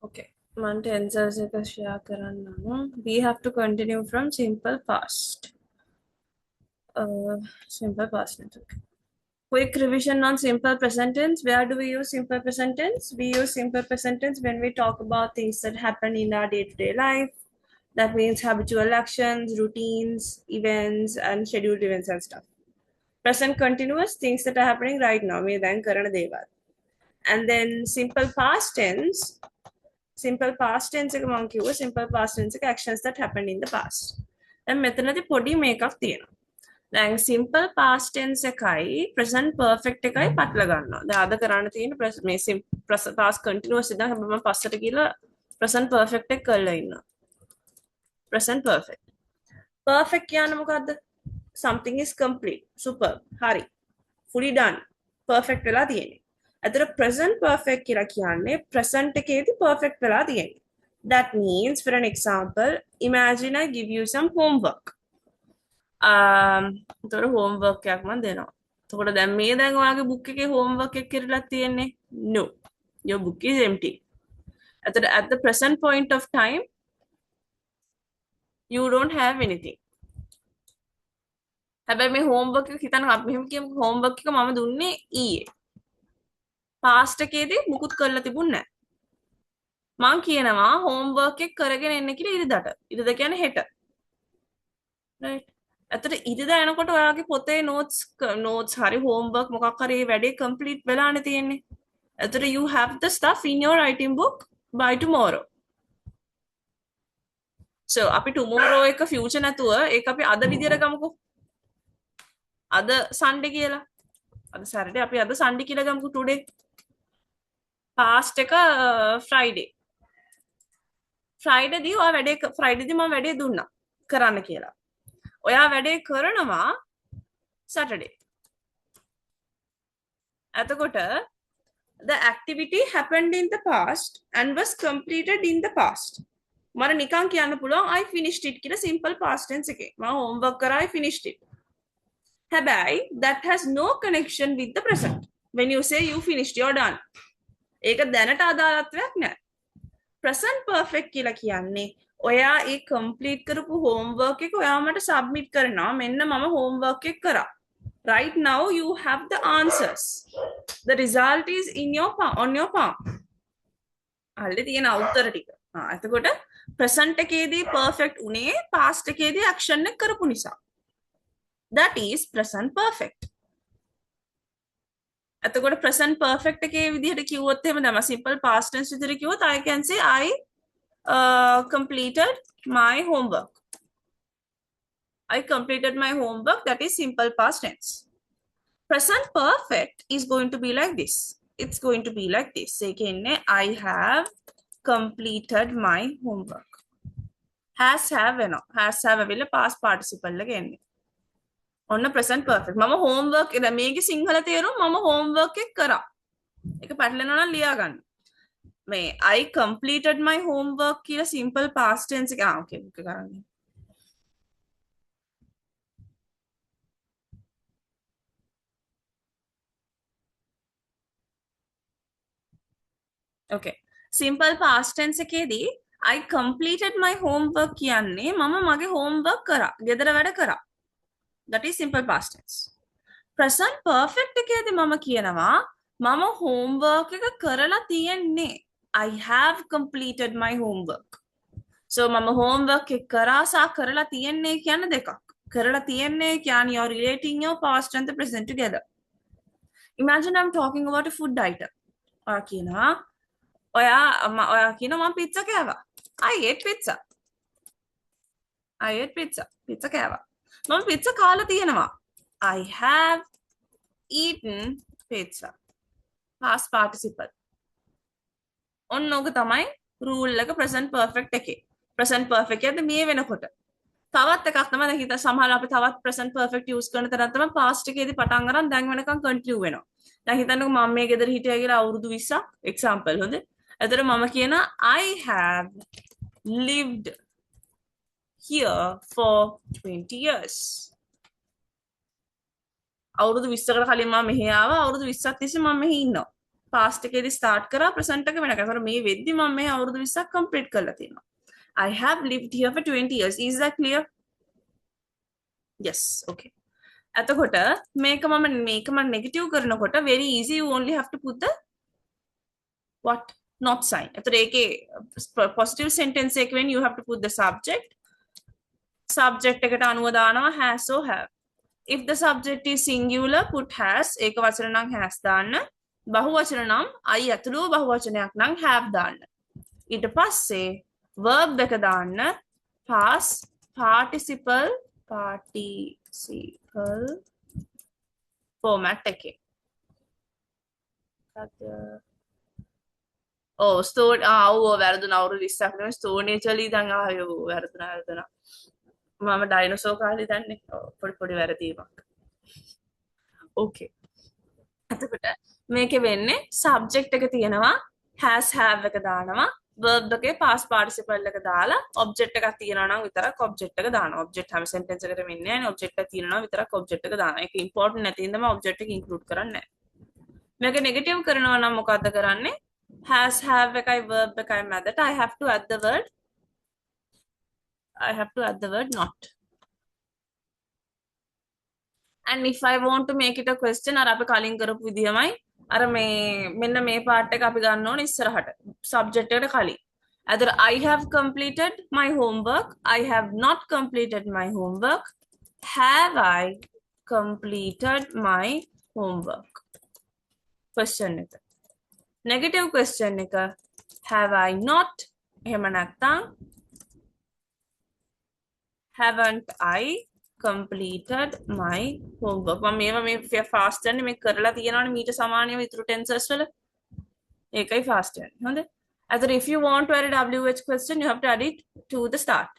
Okay. Man tensors එක share කරන්නම්. We have to continue from simple past. Simple past tense. Okay. Quick revision on simple present tense. Where do we use simple present tense? We use simple present tense when we talk about things that happen in our day-to-day life. That means habitual actions, routines, events, and scheduled events and stuff. Present continuous things that are happening right now. මේ දැන් කරන දේවල්. And then simple past tense එක මම කිව්වා simple past tense එක actions that happened in the past. දැන් මෙතනදී පොඩි මේකක් තියෙනවා. දැන් simple past tense එකයි present perfect එකයි පටල ගන්නවා. දැන් අද කරන්න තියෙන මේ past continuous ඉඳන් මම පස්සට ගිහලා present perfect එක කරලා ඉන්නවා. present perfect. perfect කියන්නේ මොකද්ද? something is complete, superb, හරි, fully done, perfect වෙලා තියෙන්නේ. අතර present perfect කියලා කියන්නේ present එකේදී perfect වෙලා තියෙන්නේ. That means, for an example, imagine I give you some homework. එතකොට homework එකක් මම දෙනවා. එතකොට දැන් මේ දැන් ඔයාගේ book එකේ homework එක කරලා තියෙන්නේ? No. Your book is empty. At the present point of time, you don't have anything. හැබැයි මේ homework එක හිතන්න අපි මෙහෙම කියමු homework එක මම දුන්නේ ඊයේ. past එකේදී මුකුත් කරලා තිබුණේ නැහැ. මං කියනවා homework එක කරගෙන එන්න කියලා ඉරිදට. ඉරිද කියන්නේ හෙට. right. ඇත්තට ඉරිදා එනකොට ඔයාගේ පොතේ notes හරි homework මොකක් හරි වැඩේ complete වෙලානේ තියෙන්නේ. ඇත්තට you have the stuff in your writing book by tomorrow. So අපි tomorrow එක future නැතුව ඒක අපි අද විදියට ගමුකෝ. අද Sunday කියලා. අද Saturday අපි අද Sunday කියලා ගමුකෝ today. past එක Friday. Friday දී ඔයා වැඩේ Friday දී මම වැඩේ දුන්නා කරන්න කියලා. ඔයා වැඩේ කරනවා Saturday. එතකොට the activity happened in the past and was completed in the past. මම නිකන් කියන්න පුළුවන් I finished it කියලා simple past tense එකේ. මම homework කරා I finished it. හැබැයි that has no connection with the present. When you say you finished, you're done. ඒක දැනට අදාළත්වයක් නැහැ. present perfect කියලා කියන්නේ ඔයා ඒ complete කරපු homework එක ඔයා මට submit කරනවා මෙන්න මම homework එක කරා. Right now you have the answers. The result is in your palm, on your palm. අල්ලේ තියෙන උත්තර ටික. එතකොට present එකේදී perfect උනේ past එකේදී action එක කරපු නිසා. That is present perfect. එතකොට present perfect එකේ විදිහට කිව්වොත් එහෙම තමයි simple past tense විදිහට කිව්වොත් I can say I completed my homework. I completed my homework. That is simple past tense. Present perfect is going to be like this. It's going to be like this. Again, I have completed my homework. Has have will past participle again. On the present perfect. Mama homework ඉතින් මේකේ සිංහල තේරුම මම homework එක කරා. ඒක පැටලෙනවා නම් ලියා ගන්න. මේ I completed my homework කියලා simple past tense එක okay book එක ගන්න. Okay. Simple past tense එකේදී I completed my homework කියන්නේ මම මගේ homework කරා. ගෙදර වැඩ කරා. That is simple past tense. Present perfect එකේදී මම කියනවා මම homework එක කරලා තියෙන්නේ. I have completed my homework. So මම homework එක කරා සහ කරලා තියෙන්නේ කියන දෙකක්. කරලා තියෙන්නේ කියන්නේ you're relating your past and the present together. Imagine I'm talking about a food item. ඔයා කියනවා ඔයා කියනවා මම pizza කෑවා. I ate pizza. I ate pizza. Pizza කෑවා. මම pizza කාලා තියෙනවා. I have eaten pizza. Past participle. ඔන්න ඕක තමයි rule එක present perfect එකේ. present perfect එකද මේ වෙනකොට. තවත් එකක් තමයි දැන් හිතා සමහරවල් අපි තවත් present perfect use කරන තරම් තමයි past එකේදී පටන් අරන් දැන් වෙනකන් continue වෙනවා. දැන් හිතන්නකෝ මම මේ ගෙදර හිටියා කියලා අවුරුදු 20ක් example හොඳේ. එතකොට මම කියනවා I have lived here for 20 years. අවුරුදු 20කට කලින් මම මෙහි ආවා. අවුරුදු 20ක් තිස්සේ මම මෙහි ඉන්නවා. past එකේදී start කරා present එක වෙනකන්. ඒතකොට මේ වෙද්දි මම මේ අවුරුදු 20ක් complete කරලා තියෙනවා. I have lived here for 20 years. Is that clear? Yes. Okay. එතකොට මේක මම negative කරනකොට very easy, you only have to put the what? Not sign. එතකොට ඒකේ positive sentence එක when you have to put the subject එකට අනුව දානවා has or have. If the subject is singular, put has. ඒක වචන නම් has දාන්න. බහුවචන නම් I ඇතුළු බහුවචනයක් නම් have දාන්න. ඊට පස්සේ verb එක දාන්න past participle format එකේ. ස්ටෝන් වැරදුන අවුරුදු 20ක් නෙමෙයි ස්ටෝන් ඒජ්වලදී දැන් වැරදුනා. මම ඩයිනෝසෝ කාලේ දන්නේ පොඩි වැරදීමක්. ඕකේ. එතකොට මේකේ වෙන්නේ සබ්ජෙක්ට් එක තියෙනවා has have එක දානවා verb එකේ past participle එක දාලා object එකක් තියෙනවා නම් විතරක් object එක දානවා. object හැම sentence එකකට වෙන්නේ නැහැ නේ. object එක තියෙනවා විතරක් object එක දානවා. ඒක important නැති හින්දා මම object එක include කරන්නේ නැහැ. මේක negative කරනවා නම් මොකද්ද කරන්නේ? has have එකයි verb එකයි මැදට I have to add the word not. And if I want to make it a question අර අපි කලින් කරපු විදියමයි අර මෙන්න මේ part එක අපි ගන්න ඕනේ ඉස්සරහට subject එකට කලින්. Either I have completed my homework, I have not completed my homework, have I completed my homework? Question එක. Negative question එක have I not? එහෙම නැත්නම් haven't I completed my homework? මම මේවා fast යන්නේ මේ කරලා තියෙනවනේ මීට සමානව ඉතුරු tenses වල. ඒකයි fast යන්නේ. හොඳ? Either if you want to add a WH question, you have to add it to the start.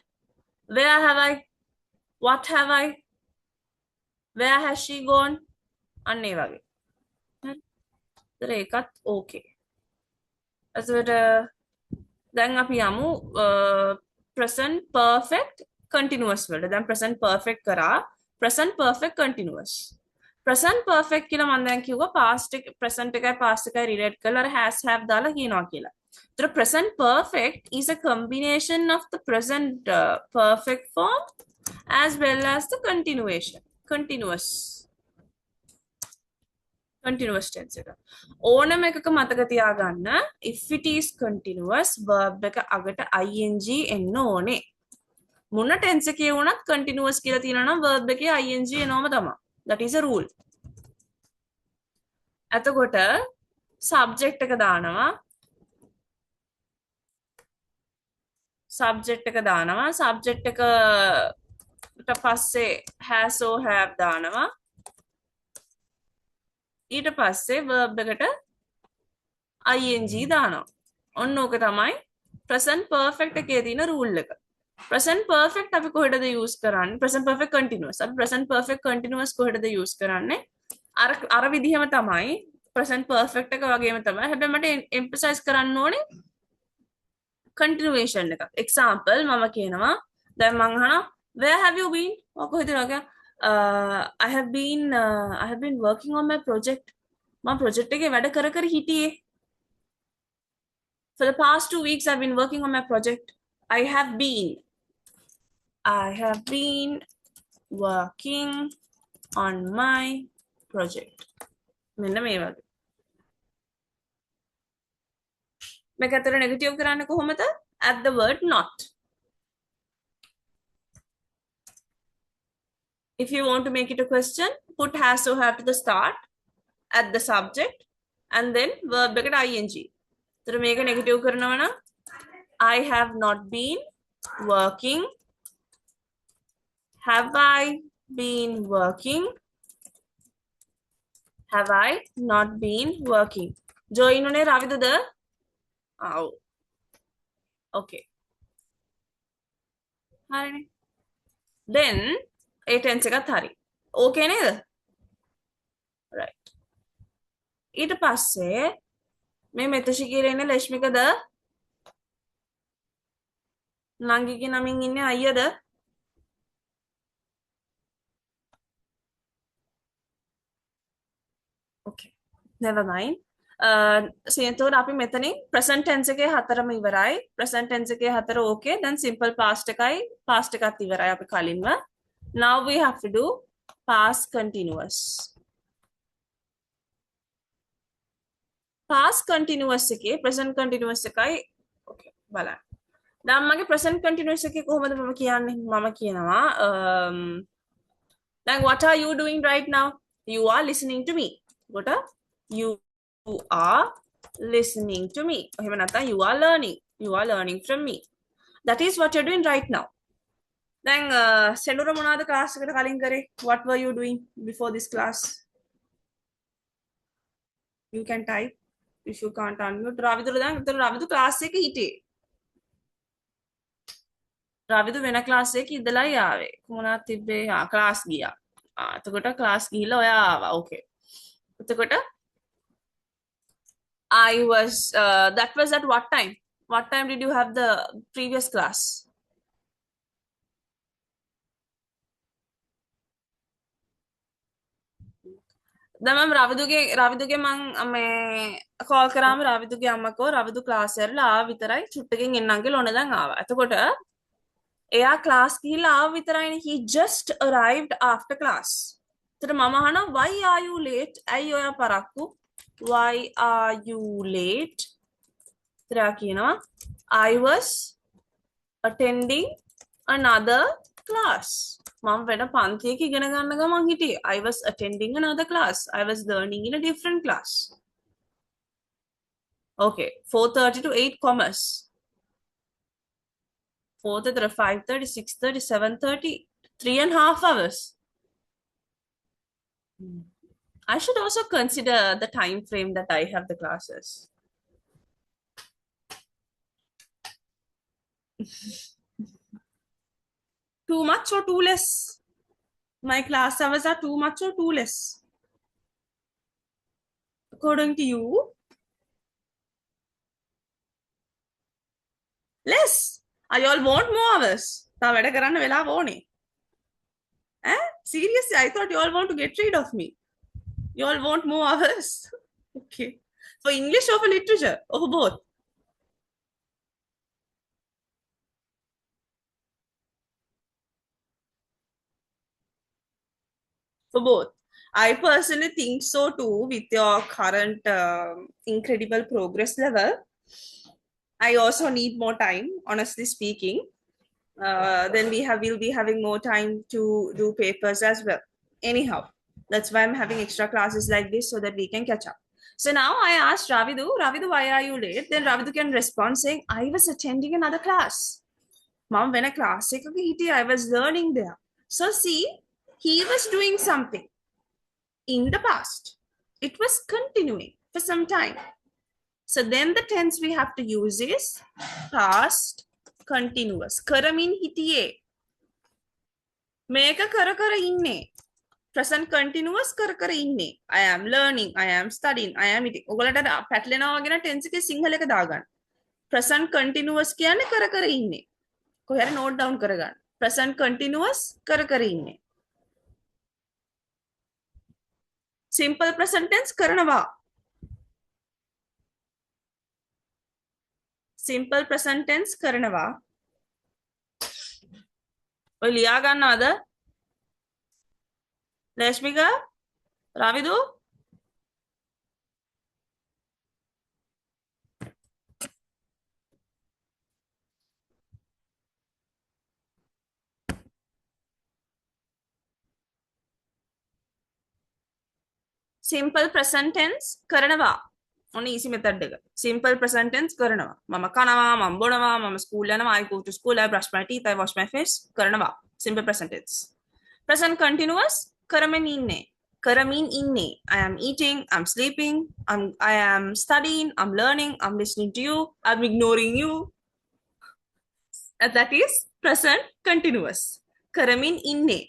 Where have I? What have I? Where has she gone? අන්න ඒ වගේ. හරි? ඒකත් okay. එතකොට දැන් අපි යමු present perfect continuous වලට. දැන් present perfect කරා present perfect continuous. present perfect කියලා මම දැන් කිව්වා past එක present එකයි past එකයි relate කරලා අර has have දාලා කියනවා කියලා. The present perfect is a combination of the present perfect form as well as the continuous tense එක. ඕනම එකක මතක තියාගන්න if it is continuous verb එක අගට ing එන්න ඕනේ. මොන tense එකේ වුණත් continuous කියලා තියෙනවා නම් verb එකේ ing එනවම තමයි. That is a rule. එතකොට subject එක දානවා subject එකට පස්සේ has or have දානවා ඊට පස්සේ verb එකට ing දානවා. ඔන්න ඕක තමයි present perfect එකේ තියෙන rule එක. present perfect අපි කොහෙටද use කරන්නේ? present perfect continuous. අපි present perfect continuous කොහෙටද use කරන්නේ? අර විදිහම තමයි present perfect එක වගේම තමයි. හැබැයි මට emphasize කරන්න ඕනේ continuation එක. example මම කියනවා දැන් මං අහනවා where have you been? ඔක හිතනවා I have been working on my project. මම project එකේ වැඩ කර හිටියේ. For the past 2 weeks I've been working on my project. I have been working on my project. මෙන්න මේ වගේ. මේක අතර negative කරන්නේ කොහොමද? Add the word not. If you want to make it a question, put has or have to the start, add the subject, and then verb එකට ing. එතන මේක negative කරනවා නම් I have not been working. Have I been working? Have I not been working? Join උනේ රවිදද? ඔව්. Okay. හරිනේ. Then ඒ tense එකත් හරි. Okay නේද? Right. ඊට පස්සේ මේ මෙතෂි කියලා ඉන්නේ ලක්ෂ්මිකද? නංගිගේ නමින් ඉන්නේ අයියද? Okay. Never mind. එතකොට අපි මෙතනින් present tense එකේ හතරම ඉවරයි. present tense එකේ හතර okay. then simple past එකයි past එකත් ඉවරයි අපි කලින්ම. now we have to do past continuous. past continuous එකේ present continuous එකයි okay බලන්න. දැන් මගේ present continuous එකේ කොහොමද මම කියන්නේ? මම කියනවා then what are you doing right now? You are listening to me. What are you are listening to me? එහෙම නැත්නම් you are learning. You are learning from me. That is what you're doing right now. දැන් සෙනුර මොනවද class එකට කලින් කරේ? What were you doing before this class? You can type if you can't unmute. රවිදුර දැන් Ravidu class එකේ හිටියේ. රවිදු වෙන class එකක ඉඳලායි ආවේ. මොනවද තිබ්බේ? ක්ලාස් ගියා. එතකොට ක්ලාස් ගිහිල්ලා ඔයා ආවා. Okay. එතකොට I was that was at what time? What time did you have the previous class? දැන් මම රවිදුගේ මං මේ කෝල් කරාම රවිදුගේ අම්මකෝ රවිදු ක්ලාස් එකට ආව විතරයි චුට්ටකින් එන්නම් කියලා ඕන දැන් ආවා. එතකොට එයා ක්ලාස් ගිහිල්ලා ආව විතරයිනේ. He just arrived after class. එතකොට මම අහනවා why are you late? ඇයි ඔයා පරක්කු? Why are you late? එතකොට කියනවා I was attending another class. මම වෙන පන්තියක ඉගෙන ගන්න ගමන් හිටියේ. I was attending another class. I was learning in a different class. Okay, 4:30 to 8 commerce. 4:30, 5:30, 6:30, 7:30, 3.5 hours. I should also consider the time frame that I have the classes. Too much or too less? My class hours are too much or too less? According to you? Less. I all want more hours. තා වැඩ කරන්න වෙලාව ඕනේ. Seriously, I thought you all want to get rid of me. You all want more hours. Okay. For English or for literature? Or for both? For both. I personally think so too with your current incredible progress level. I also need more time, honestly speaking. Then we'll be having more time to do papers as well. Anyhow, that's why I'm having extra classes like this so that we can catch up. So now I asked Ravidu, why are you late? Then Ravidu can respond saying, I was attending another class. Mom, when a class I was learning there. So see, he was doing something in the past. It was continuing for some time. So then the tense we have to use is past continuous. කරමින් හිටියේ. මේක කර ඉන්නේ. Present continuous කර ඉන්නේ. I am learning, I am studying, I am eating. ඔයගොල්ලන්ට පැටලෙනවා වගේ නම් tense එකේ සිංහල එක දාගන්න. Present continuous කියන්නේ කර ඉන්නේ. කොහේ හරි note down කරගන්න. Present continuous කර ඉන්නේ. Simple present tense කරනවා. Simple present tense කරනවා. ඔය ලියා ගන්නවද? ලේෂ්මිකා? රවිදු? Simple present tense කරනවා. on easy method එක. Simple present tense කරනවා. මම කනවා, මම බොනවා, මම school යනවා, I go to school, I brush my teeth, I wash my face කරනවා. Simple present tense. Present continuous කරමින් ඉන්නේ. කරමින් ඉන්නේ. I am eating, I'm sleeping, I am studying, I'm learning, I'm listening to you, I'm ignoring you. And that is present continuous. කරමින් ඉන්නේ.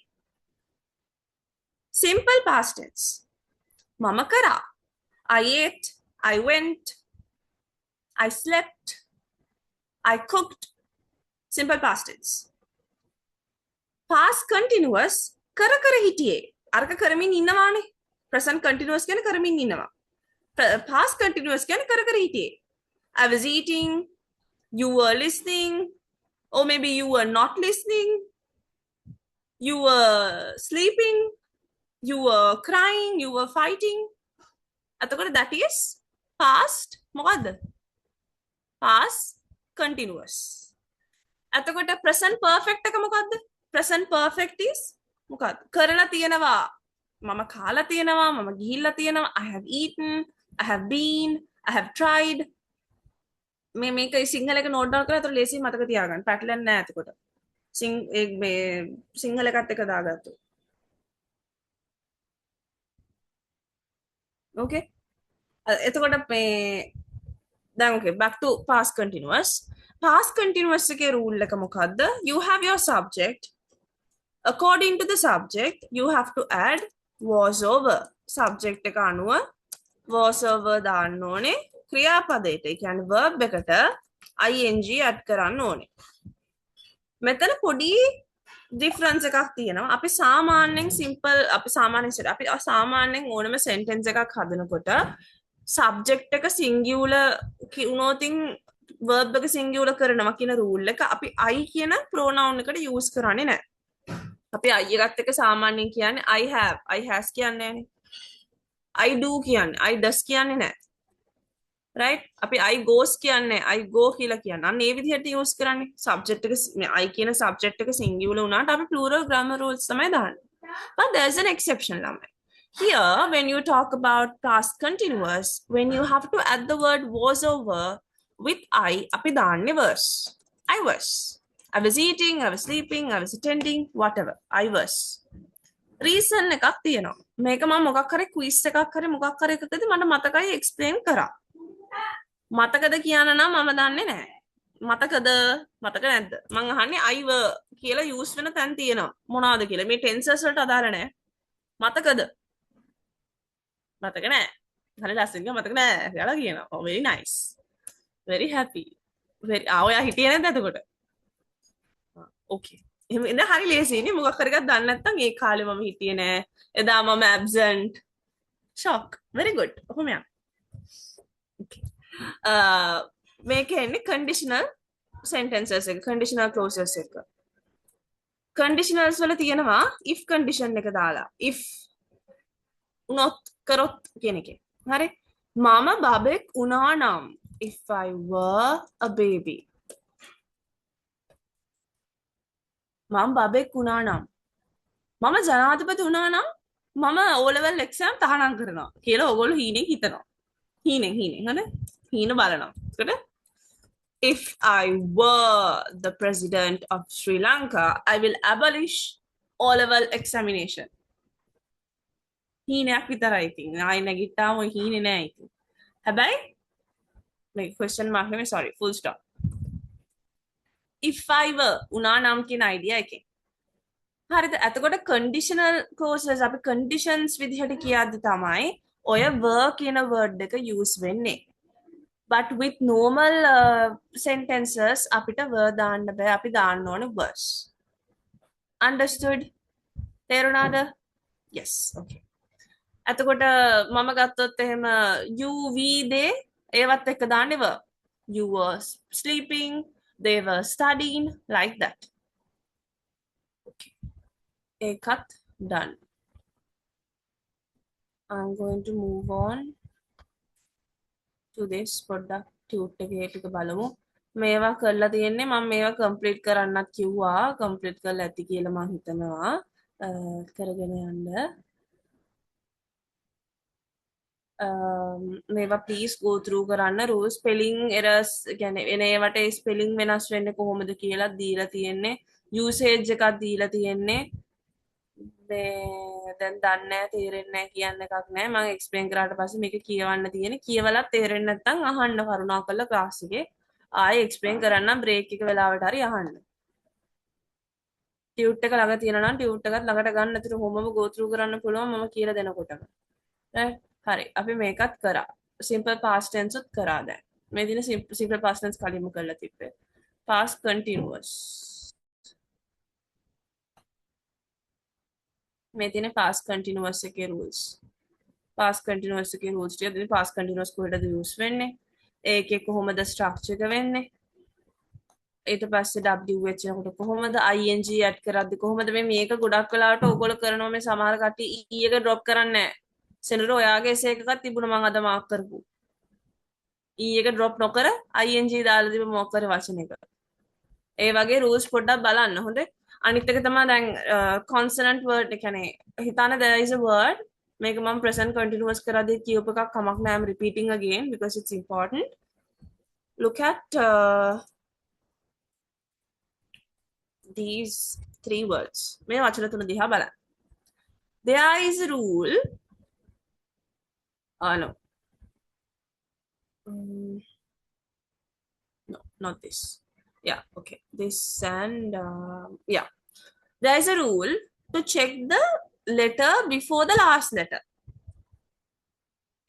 Simple past tense. මම කරා. I ate, I went, I slept, I cooked. Simple past tense. Past continuous කර හිටියේ. අරක කරමින් ඉන්නවානේ. Present continuous කියන්නේ කරමින් ඉන්නවා. past continuous කියන්නේ කර කර හිටියේ. I was eating, you were listening, or maybe you were not listening, you were sleeping, you were crying, you were fighting. එතකොට that is past මොකද්ද? past continuous. එතකොට present perfect එක මොකද්ද? present perfect is මොකද්ද? කරලා තියෙනවා. මම කාලා තියෙනවා, මම ගිහිල්ලා තියෙනවා. I have eaten, I have been, I have tried. මේක සිංහල එක නෝට් ඩවුන් කරලා අතට ලේසියෙන් මතක තියාගන්න. පැටලෙන්නේ නැහැ එතකොට. මේ සිංහල එකත් එක දාගත්තු. Okay? එතකොට මේ දැන් okay back to past continuous. Past continuous එකේ rule එක මොකද්ද? You have your subject. According to the subject, you have to add was over. Subject එක අනුව was over දාන්න ඕනේ ක්‍රියාපදයට. ඒ කියන්නේ verb එකට ing add කරන්න ඕනේ. මෙතන පොඩි ඩිෆරන්ස් එකක් තියෙනවා. අපි සාමාන්‍යයෙන් සිම්පල් අපි සාමාන්‍යයෙන් ඕනම සෙන්ටෙන්ස් එකක් හදනකොට සබ්ජෙක්ට් එක සිංගියුලර් වුණොතින් verb එක සිංගියුලර් කරනවා කියන රූල් එක අපි I කියන pronoun එකට use කරන්නේ නැහැ. අපි I එකත් එක්ක සාමාන්‍යයෙන් කියන්නේ I have, I has කියන්නේ නැහැ. I do කියන්නේ, I does කියන්නේ නැහැ. right? අපි I goes කියන්නේ I go කියලා කියන්නේ. අන්න ඒ විදිහට use කරන්නේ. subject එක I කියන subject එක singular වුණාට අපි plural grammar rules තමයි දාන්නේ. But there's an exception ළමයි. Here, when you talk about past continuous, when you have to add the word was over with I, අපි දාන්නේ was. I was. I was eating, I was sleeping, I was attending, whatever. I was. Reason එකක් තියෙනවා. මේක මම මොකක් හරි quiz එකක් හරි මොකක් හරි එකකදී මට මතකයි explain කරා. මතකද කියන නම් මම දන්නේ නැහැ. මතකද මතක නැද්ද? මං අහන්නේ I were කියලා use වෙන තැන් තියෙනවා. මොනවාද කියලා. මේ tenses වලට අදාළ නැහැ. මතකද? මතක නැහැ. හරි ලස්සනට මතක නැහැ. එයාලා කියනවා. Oh very nice. Very happy. Very ඔයා හිටියේ නැද්ද එතකොට? Okay. එහෙනම් ඉතින් හරි ලේසියිනේ. මොකක් හරි එකක් දන්නේ නැත්නම් ඒ කාලේ මම හිටියේ නැහැ. එදා මම absent. Shock. Very good. ඔහොම යන්න. Okay. මේක එන්නේ conditional sentences එක conditional clauses එක conditionals වල තියෙනවා if condition එක දාලා if not කරොත් කියන එකේ හරි මම බබෙක් වුණා නම් if I were a baby මම බබෙක් වුණා නම් මම ජනාධිපති වුණා නම් මම O level exam තහනම් කරනවා කියලා ඕගොල්ලෝ හීනෙන් හිතනවා හීනෙන් හරි හීන බලනවා. If I were the president of Sri Lanka, I will abolish O-level examination. හීනයක් විතරයි ඉතින්. ආයි නැගිට්ටාම හීනේ නෑ ඉතින්. හැබැයි මේ question mark නෙමෙයි sorry full stop. If I were උනා නම් කියන idea එකෙන්. හරිද? එතකොට conditional clauses අපි conditions විදිහට කියද්දි තමයි ඔය were කියන word එක use වෙන්නේ. But with normal sentences, අපිට were දාන්න බෑ. අපි දාන්න ඕනේ was. Understood? තේරුණාද? Yes. Okay. එතකොට මම ගත්තොත් එහෙම you, we, they ඒවත් එක්ක දාන්නේ were. You were sleeping, they were studying, like that. Okay. ඒකත් done. I'm going to move on to this පොඩ්ඩක් ටියුට් එකේ ටික බලමු මේවා කරලා තියෙන්නේ මම මේවා කම්ප්ලීට් කරන්නත් කිව්වා කම්ප්ලීට් කරලා ඇති කියලා මම හිතනවා කරගෙන යන්න මේවා please go through කරන්න rules spelling errors කියන්නේ එන ඒවට spelling වෙනස් වෙන්නේ කොහොමද කියලා දීලා තියෙන්නේ usage එකක් දීලා තියෙන්නේ දැන් දන්නේ තේරෙන්නේ නැහැ කියන්න එකක් නැහැ මම එක්ස්ප්ලেইন කරාට පස්සේ මේක කියවන්න තියෙන්නේ කියවලා තේරෙන්නේ නැත්නම් අහන්න කරුණාකරලා ක්ලාස් එකේ ආයෙ එක්ස්ප්ලেইন කරන්නම් බ්‍රේක් එක වෙලාවට හරි අහන්න ටියුට් එක ළඟ තියෙනවා නම් ටියුට් එකත් ළඟට ගන්න අතර කොහොමම go through කරන්න පුළුවන් මම කියලා දෙනකොටම හරි අපි මේකත් කරා simple past tense උත් කරා දැන් මේ දින simple past tense කලින්ම කරලා තිබ්බේ past continuous මේ තියෙන past continuous එකේ rules past continuous එකේ rules ටික දෙන්නේ past continuous කොහෙටද use වෙන්නේ ඒකේ කොහොමද structure එක වෙන්නේ ඊට පස්සේ WH එනකොට කොහොමද ing add කරද්දි කොහොමද මේක ගොඩක් වෙලාවට ඕගොල්ලෝ කරනවා මේ සමහර කට්ටිය e එක drop කරන්නේ නැහැ සෙනරෝ ඔයාගේ essay එකක් තිබුණා මම අද මාක් කරපු e එක drop නොකර ing දාලා තිබ්බ මොකක් කර වචනයක ඒ වගේ rules පොඩ්ඩක් බලන්න හොඳේ අනිත් එක තමයි දැන් consonant word ඒ කියන්නේ හිතන්න there is a word මේක මම present continuous කරද්දී කියූප එකක් කමක් නෑ I'm repeating again because it's important look at these three words මේ වචන තුන දිහා බලන්න there is a rule no no not this yeah okay this and yeah there is a rule to check the letter before the last letter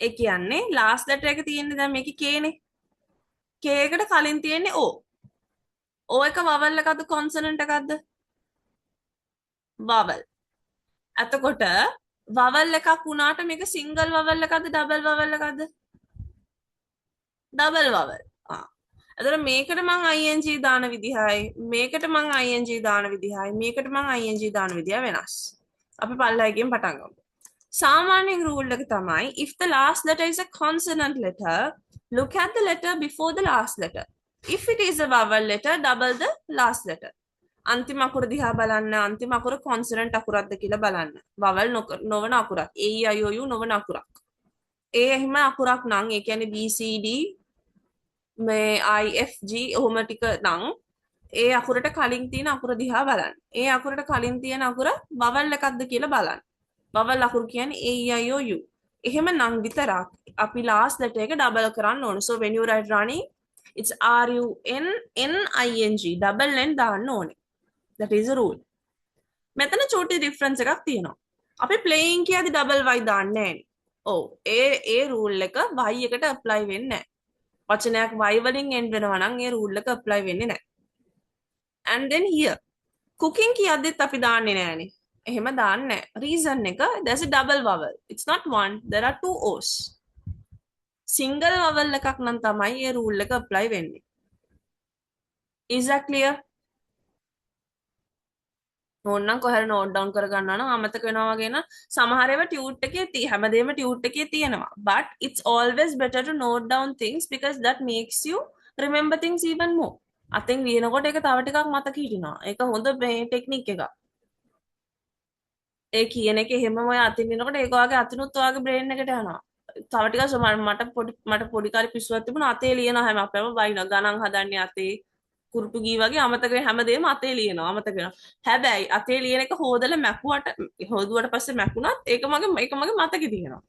ඒ කියන්නේ last letter එක තියෙන්නේ දැන් මේකේ k නේ k එකට කලින් තියෙන්නේ o o එක vowel එකක්ද consonant එකක්ද vowel එතකොට vowel එකක් වුණාට මේක single vowel එකක්ද double vowel එකක්ද double vowel එතකොට මේකට මං ing දාන විදිහයි මේකට මං ing දාන විදිහයි මේකට මං ing දාන විදිය වෙනස් අපි පල්ලෙහාගෙන් පටන් ගමු සාමාන්‍ය රූල් එක තමයි if the last letter is a consonant letter look at the letter before the last letter if it is a vowel letter double the last letter අන්තිම අකුර දිහා බලන්න අන්තිම අකුර consonant අකුරක්ද කියලා බලන්න vowel නොවන අකුරක් a e i o u නොවන අකුරක් ඒ එහෙම අකුරක් නම් ඒ කියන්නේ b c d මේ I F G ඔහොම ටික නම් ඒ අකුරට කලින් තියෙන අකුර දිහා බලන්න. ඒ අකුරට කලින් තියෙන අකුර vowel එකක්ද කියලා බලන්න. vowel අකුරු කියන්නේ A E I O U. එහෙම නම් විතරක් අපි last letter එක double කරන්න ඕනේ. So when you write running it's R U N N I N G double N දාන්න ඕනේ. That is a rule. මෙතන චූටි difference එකක් තියෙනවා. අපි playing කියද්දි double y දාන්නේ නැහැ. ඔව් ඒ rule එක y එකට apply වෙන්නේ නැහැ. වචනයක් y වලින් end වෙනවා නම් ඒ rule එක apply වෙන්නේ නැහැ. And then here cooking කියද්දිත් අපි දාන්නේ නැහනේ. එහෙම දාන්නේ නැහැ. Reason එක there's a double vowel. It's not one, there are two O's. Single vowel එකක් නම් තමයි ඒ rule එක apply වෙන්නේ. Is that clear? ඕනනම් කොහරි note down කරගන්නවා නම් අමතක වෙනවා වගේ නම් සමහර ඒවා tute එකේ හැමදේම tute එකේ තියෙනවා but it's always better to note down things because that makes you remember things even more අතින් ලියනකොට ඒක තව ටිකක් මතක හිටිනවා ඒක හොඳ මේ ටෙක්නික් එකක් ඒ කියන එක එහෙමම ඔය අතින් ලියනකොට ඒක ඔයාගේ අතිනුත් ඔයාගේ brain එකට යනවා තව ටිකක් මට පොඩි කාලේ පිස්සුවක් තිබුණා අතේ ලියන හැම අපේම බයින ගණන් හදන්නේ අතේ කුරුටු ගී වගේ අමතක හැමදේම අතේ ලියනවා අමතක වෙනවා හැබැයි අතේ ලියන එක හොදලා මැකුවට හොදුවට පස්සේ මැකුණත් ඒක මගේ මතකෙ තියෙනවා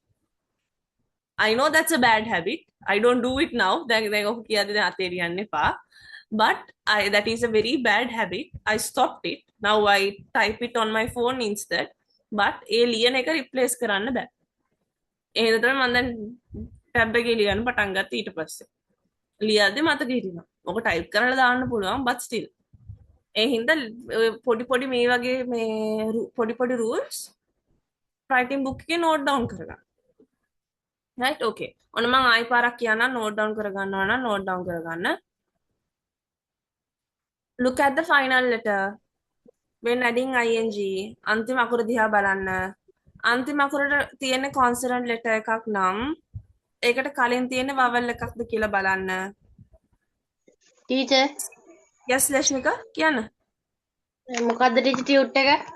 I know that's a bad habit I don't do it now දැන් ඔක කියද්දි දැන් අතේ ලියන්න එපා but that is a very bad habit I stopped it now I type it on my phone instead but ඒ ලියන එක replace කරන්න බෑ එහෙනම් තමයි මම දැන් ටැබ් එකේ ලියන්න පටන් ගත්තේ ඊට පස්සේ ලියද්දි මතක හිටිනවා ඔක ටයිප් කරලා දාන්න පුළුවන් but still ඒ හින්දා පොඩි මේ වගේ මේ පොඩි rules writing book එකේ note down කරගන්න right okay ඔන්න මම ආයි පාරක් කියන්නම් note down කරගන්නවා නම් note down කරගන්න look at the final letter when adding ing අන්තිම අකුර දිහා බලන්න අන්තිම අකුරට තියෙන consonant letter එකක් නම් ඒකට කලින් තියෙන vowel එකක්ද කියලා බලන්න ටීචර් yes ලක්ෂ්මික කියන්න මොකද්ද ටීචර් ටියුට් එක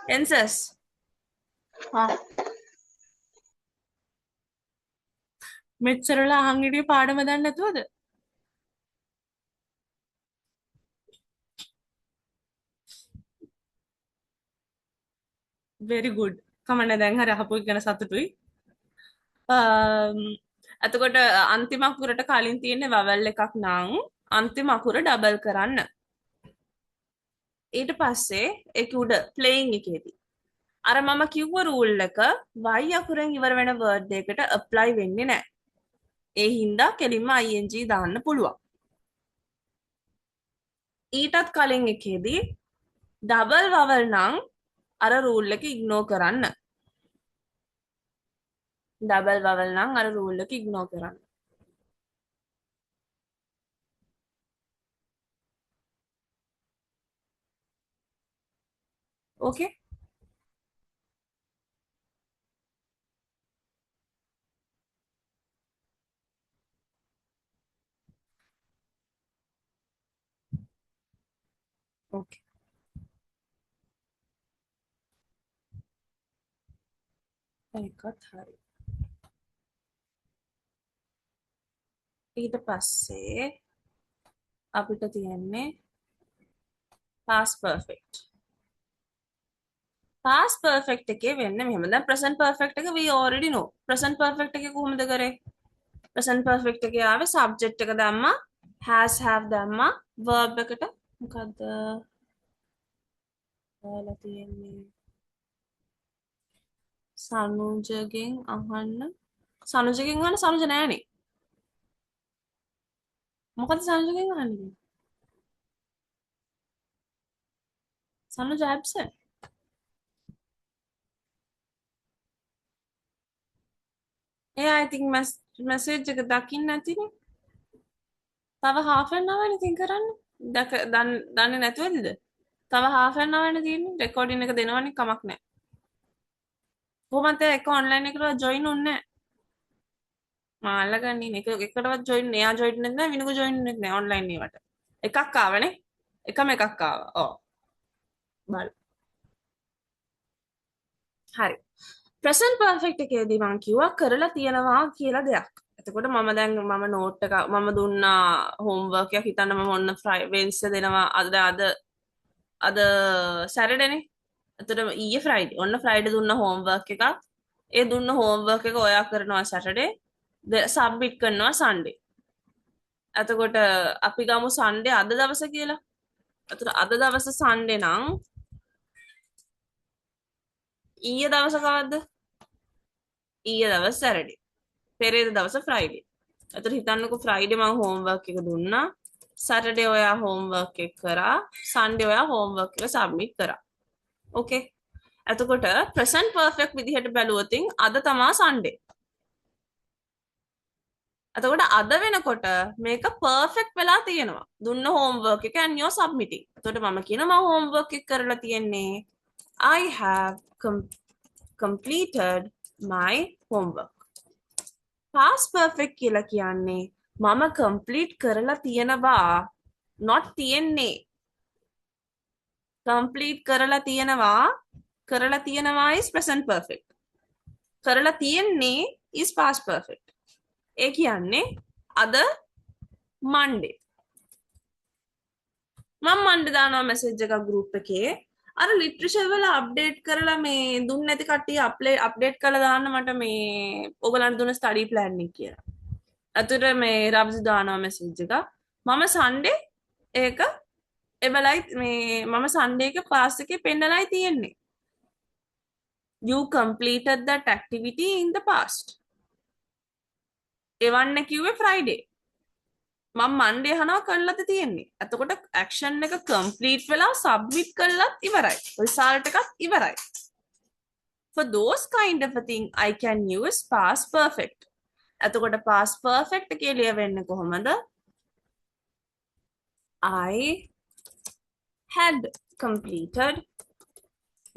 tenses මෙච්චරලා අහන් හිටියේ පාඩම දන්නේ නැතුවද very good කමන්න දැන් හරි අහපු එක ගැන සතුටුයි එතකොට අන්තිම අකුරට කලින් තියෙන vowel එකක් නම් අන්තිම අකුර ඩබල් කරන්න ඊට පස්සේ ඒක උඩ playing එකේදී අර මම කිව්ව රූල් එක y අකුරෙන් ඉවර වෙන word එකකට apply වෙන්නේ නැහැ ඒ හින්දා කෙලින්ම ing දාන්න පුළුවන් ඊටත් කලින් එකේදී double vowel නම් අර රූල් එක ඉග්නෝර් කරන්න ඩබල් වවල් නම් අර රූල් එක ඉග්නෝර් කරන්න. ඕකේ? ඕකේ. ඒකත් හරි. ඊට පස්සේ අපිට තියෙන්නේ past perfect. past perfect එකේ වෙන්නේ මෙහෙම. දැන් present perfect එක we already know. present perfect එකේ කොහොමද කරේ? present perfect එකේ ආවේ subject එක දැම්මා, has have දැම්මා, verb එකට මොකද්ද දාලා තියෙන්නේ? සනුජගෙන් අහන්න. සනුජගෙන් අහන්න සනුජ නෑනේ. මොකද සනුජගෙන් අහන්නේ? සනුජ absent. එයා ඉතින් message එක දකින්න නැතිනේ. තව half an hour ඉතින් කරන්න. දන්නේ නැතුවද? තව half an hour නේ තියෙන්නේ. recording එක දෙනවනේ කමක් නැහැ. කොහොමද ඒක online එකට join උන්නේ නැහැ. මා අල්ලගන්නේ එක එකටවත් join එයා join වෙන්නේ නැහැ විනුක join වෙන්නේ නැහැ online ඒවට. එකක් ආවනේ. එකම එකක් ආවා. ඔව්. බලන්න. හරි. present perfect එකේදී මම කිව්වා කරලා තියනවා කියලා දෙයක්. එතකොට මම දැන් මම නෝට් එක මම දුන්නා homework එකක් හිතන්න මම ඔන්න Wednesday දෙනවා අද Saturday නේ. එතකොට ඊයේ Friday. ඔන්න Friday දුන්න homework එකක්. ඒ දුන්න homework එක ඔයා කරනවා Saturday. සබ්මිට් කරනවා Sunday. එතකොට අපි ගමු Sunday අද දවස කියලා. එතකොට අද දවස Sunday නම් ඊයේ දවස කවද්ද? ඊයේ දවස් Saturday. පෙරේද දවස Friday. එතකොට හිතන්නකෝ Friday මම homework එක දුන්නා. Saturday ඔයා homework එක කරා. Sunday ඔයා homework එක submit කරා. Okay. එතකොට present perfect විදිහට බැලුවොත් අද තමා Sunday. එතකොට අද වෙනකොට මේක perfect වෙලා තියෙනවා. දුන්න homework එක and you're submitting. එතකොට මම කියනවා මම homework එක කරලා තියෙන්නේ. I have completed my homework. past perfect කියලා කියන්නේ මම complete කරලා තියෙනවා not තියෙන්නේ. complete කරලා තියෙනවා is present perfect. කරලා තියෙන්නේ is past perfect. ඒ කියන්නේ අද Monday. මම Monday දානවා message එකක් group එකේ. අර literature වල අප්ඩේට් කරලා මේ දුන්න නැති කට්ටිය අප්ඩේට් කරලා දාන්න මට මේ ඔයගලන්ට දුන්න ස්ටඩි ප්ලෑන් එක කියලා. අතට මේ රබ්ස් දානවා message එක. මම Sunday ඒක එබලයි මේ මම Sunday එක පාස් එකේ පෙන්නලයි තියෙන්නේ. You completed that activity in the past. එවන්න කිව්වේ Friday. මම Monday අහනවා කරලාද තියෙන්නේ. එතකොට action එක complete වෙලා submit කළාත් ඉවරයි. result එකත් ඉවරයි. For those kind of a thing I can use past perfect. එතකොට past perfect එකේ ලියවෙන්නේ කොහොමද? I had completed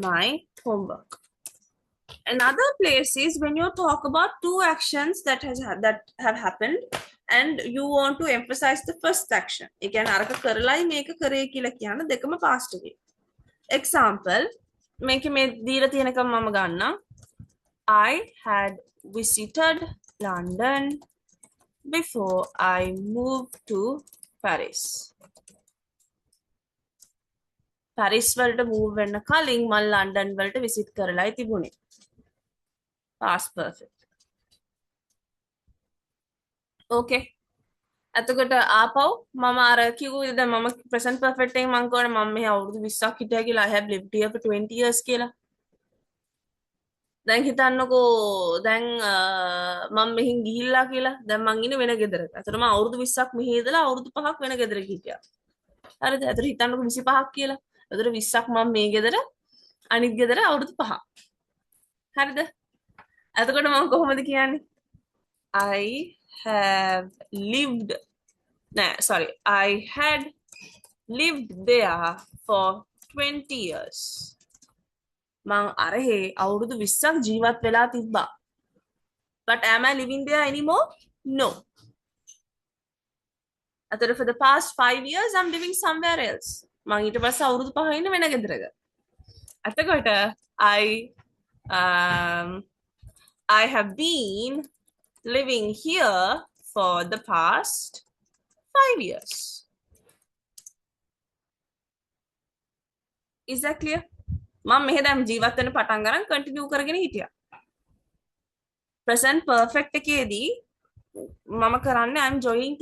my homework. Another place is when you talk about two actions that have happened and you want to emphasize the first action. ඒ කියන්නේ අරක කරලයි මේක කරේ කියලා කියන දෙකම past එකේ. Example මේක මේ දීලා තියෙනකම් මම ගන්නම්. I had visited London before I moved to Paris. Paris වලට move වෙන්න කලින් මම London වලට visit කරලායි තිබුණේ. past perfect. Okay. එතකොට ආපහු මම අර කිව්වේ දැන් මම present perfect එකෙන් මම කියවනේ මම මෙහි අවුරුදු 20ක් හිටියා කියලා I have lived here for 20 years කියලා. දැන් හිතන්නකෝ දැන් මම මෙහින් ගිහිල්ලා කියලා දැන් මං ඉන්නේ වෙන ගෙදරක. එතකොට මම අවුරුදු 20ක් මෙහි ඉඳලා අවුරුදු 5ක් වෙන ගෙදරක හිටියා. හරිද? එතකොට හිතන්නකෝ 25ක් කියලා. එතකොට 20ක් මම මේ ගෙදර අනිත් ගෙදර අවුරුදු 5ක්. හරිද? එතකොට මම කොහොමද කියන්නේ? I have lived, නෑ sorry, I had lived there for 20 years. මං අරහේ අවුරුදු 20ක් ජීවත් වෙලා තිබ්බා. But am I living there anymore? No. එතකොට for the past 5 years I'm living somewhere else. මං ඊට පස්සේ අවුරුදු 5 ඉන්න වෙන ගෙදරක. එතකොට um, I have been living here for the past 5 years. Is that clear? මම මෙහෙ දැන් ජීවත් වෙන පටන් ගන්න කන්ටිනියු කරගෙන හිටියා. present perfect එකේදී මම කරන්නේ I'm joining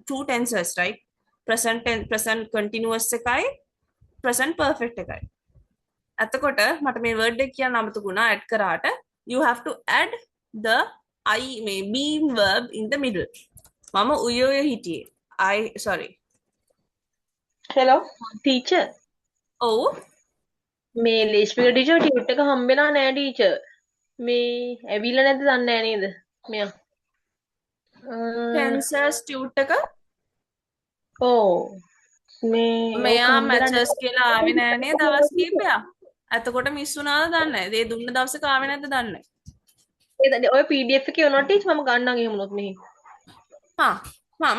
two tenses, right? present continuous එකයි present perfect එකයි. එතකොට මට මේ word එක කියන්න අමතකුණා add කරාට you have to add the I may being verb in the middle. මම උයෝය හිටියේ. sorry. hello teacher ඔව්. මේ ලේස්පික ටීචර් ටියුට් එක හම්බෙලා නෑ ටීචර් මේ ඇවිල්ලා නැද්ද දන්නේ නෑ නේද මෙයා tenses tute එක ඕ මේ මෙයා මැචස් කියලා ආවේ නෑනේ දවස් කීපයක්. එතකොට මිස් වුණාද දන්නේ නැහැ. ඒ දුන්න දවසක ආවේ නැද්ද දන්නේ නැහැ. ඔය PDF එකේ උනොත් ටීචර් මම ගන්නම් එහෙම උනොත් මෙහි. හා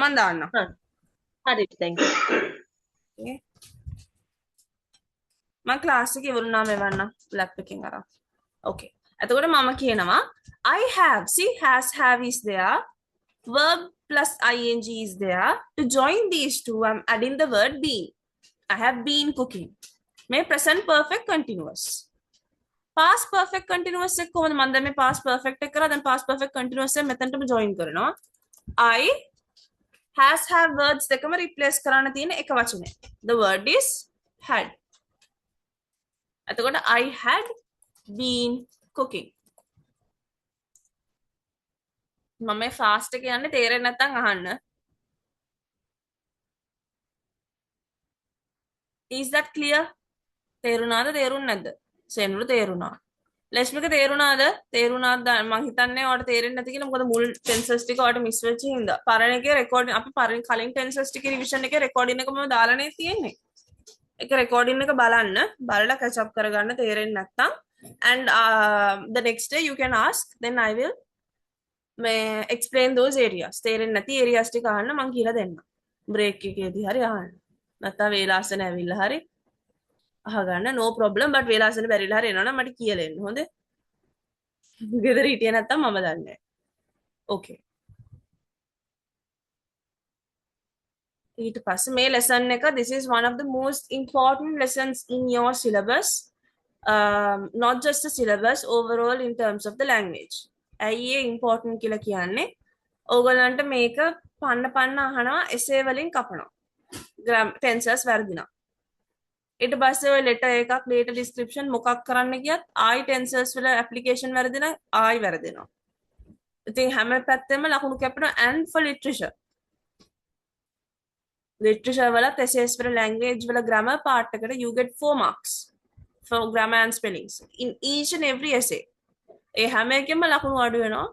මම දාන්නම්. හරි thank you. මම ක්ලාස් එකේ ඉවරුනාම එවන්නම් ලැප් එකෙන් අරන්. Okay. එතකොට මම කියනවා I have, see has have is there, verb plus ing is there. To join these two I'm adding the word been. I have been cooking. මේ present perfect continuous. past perfect continuous එක කොහොමද මම දැන් මේ past perfect එක කරා දැන් past perfect continuous එක මෙතනටම join කරනවා. I has have words දෙකම replace කරන්න තියෙන එක වචනේ. The word is had. එතකොට I had been cooking. මම මේ fast එක යන්නේ තේරෙන්නේ නැත්නම් අහන්න. Is that clear? තේරුණාද තේරුන්නේ නැද්ද? සෙන්වල තේරුණා. ලෙස්මික තේරුණාද? තේරුණාද? මං හිතන්නේ ඔයාලට තේරෙන්නේ නැති කියලා මොකද මුල් ටෙන්සස් ටික ඔයාලට මිස් වෙච්ච හින්දා. පරණ එකේ රෙකෝඩින් අපි කලින් ටෙන්සස් ටිකේ රිවිෂන් එකේ රෙකෝඩින් එක මම දාලානේ තියෙන්නේ. ඒක රෙකෝඩින් එක බලන්න. බලලා catch up කරගන්න තේරෙන්නේ නැත්නම් and the next day you can ask, then I will may explain those areas. තේරෙන්නේ නැති areas ටික අහන්න මං කියලා දෙන්නම්. break එකේදී හරි අහන්න. නැත්නම් වේලාසන ඇවිල්ලා හරි අහගන්න no problem, but වේලාසන බැරිලා හරි එනවනම් මට කියලා එන්න හොඳේ. ගෙදර හිටියේ නැත්තම් මම දන්නේ නැහැ. okay. ඊට පස්සේ මේ lesson එක this is one of the most important lessons in your syllabus, not just the syllabus, overall in terms of the language. ඇයි ඒ important කියලා කියන්නේ ඕගලන්ට මේක පන්න අහනවා essay වලින් කපනවා tenses වැරදිනවා. ඊට පස්සේ ඔය letter එකක් data description මොකක් කරන්න ගියත් ආයි tenses වල application වැරදිනා ආයි වැරදිනවා. ඉතින් හැම පැත්තෙම ලකුණු කැපෙනවා and for literature වලත් essays වල language වල grammar part එකට you get 4 marks for grammar and spellings in each and every essay. ඒ හැම එකෙම ලකුණු අඩු වෙනවා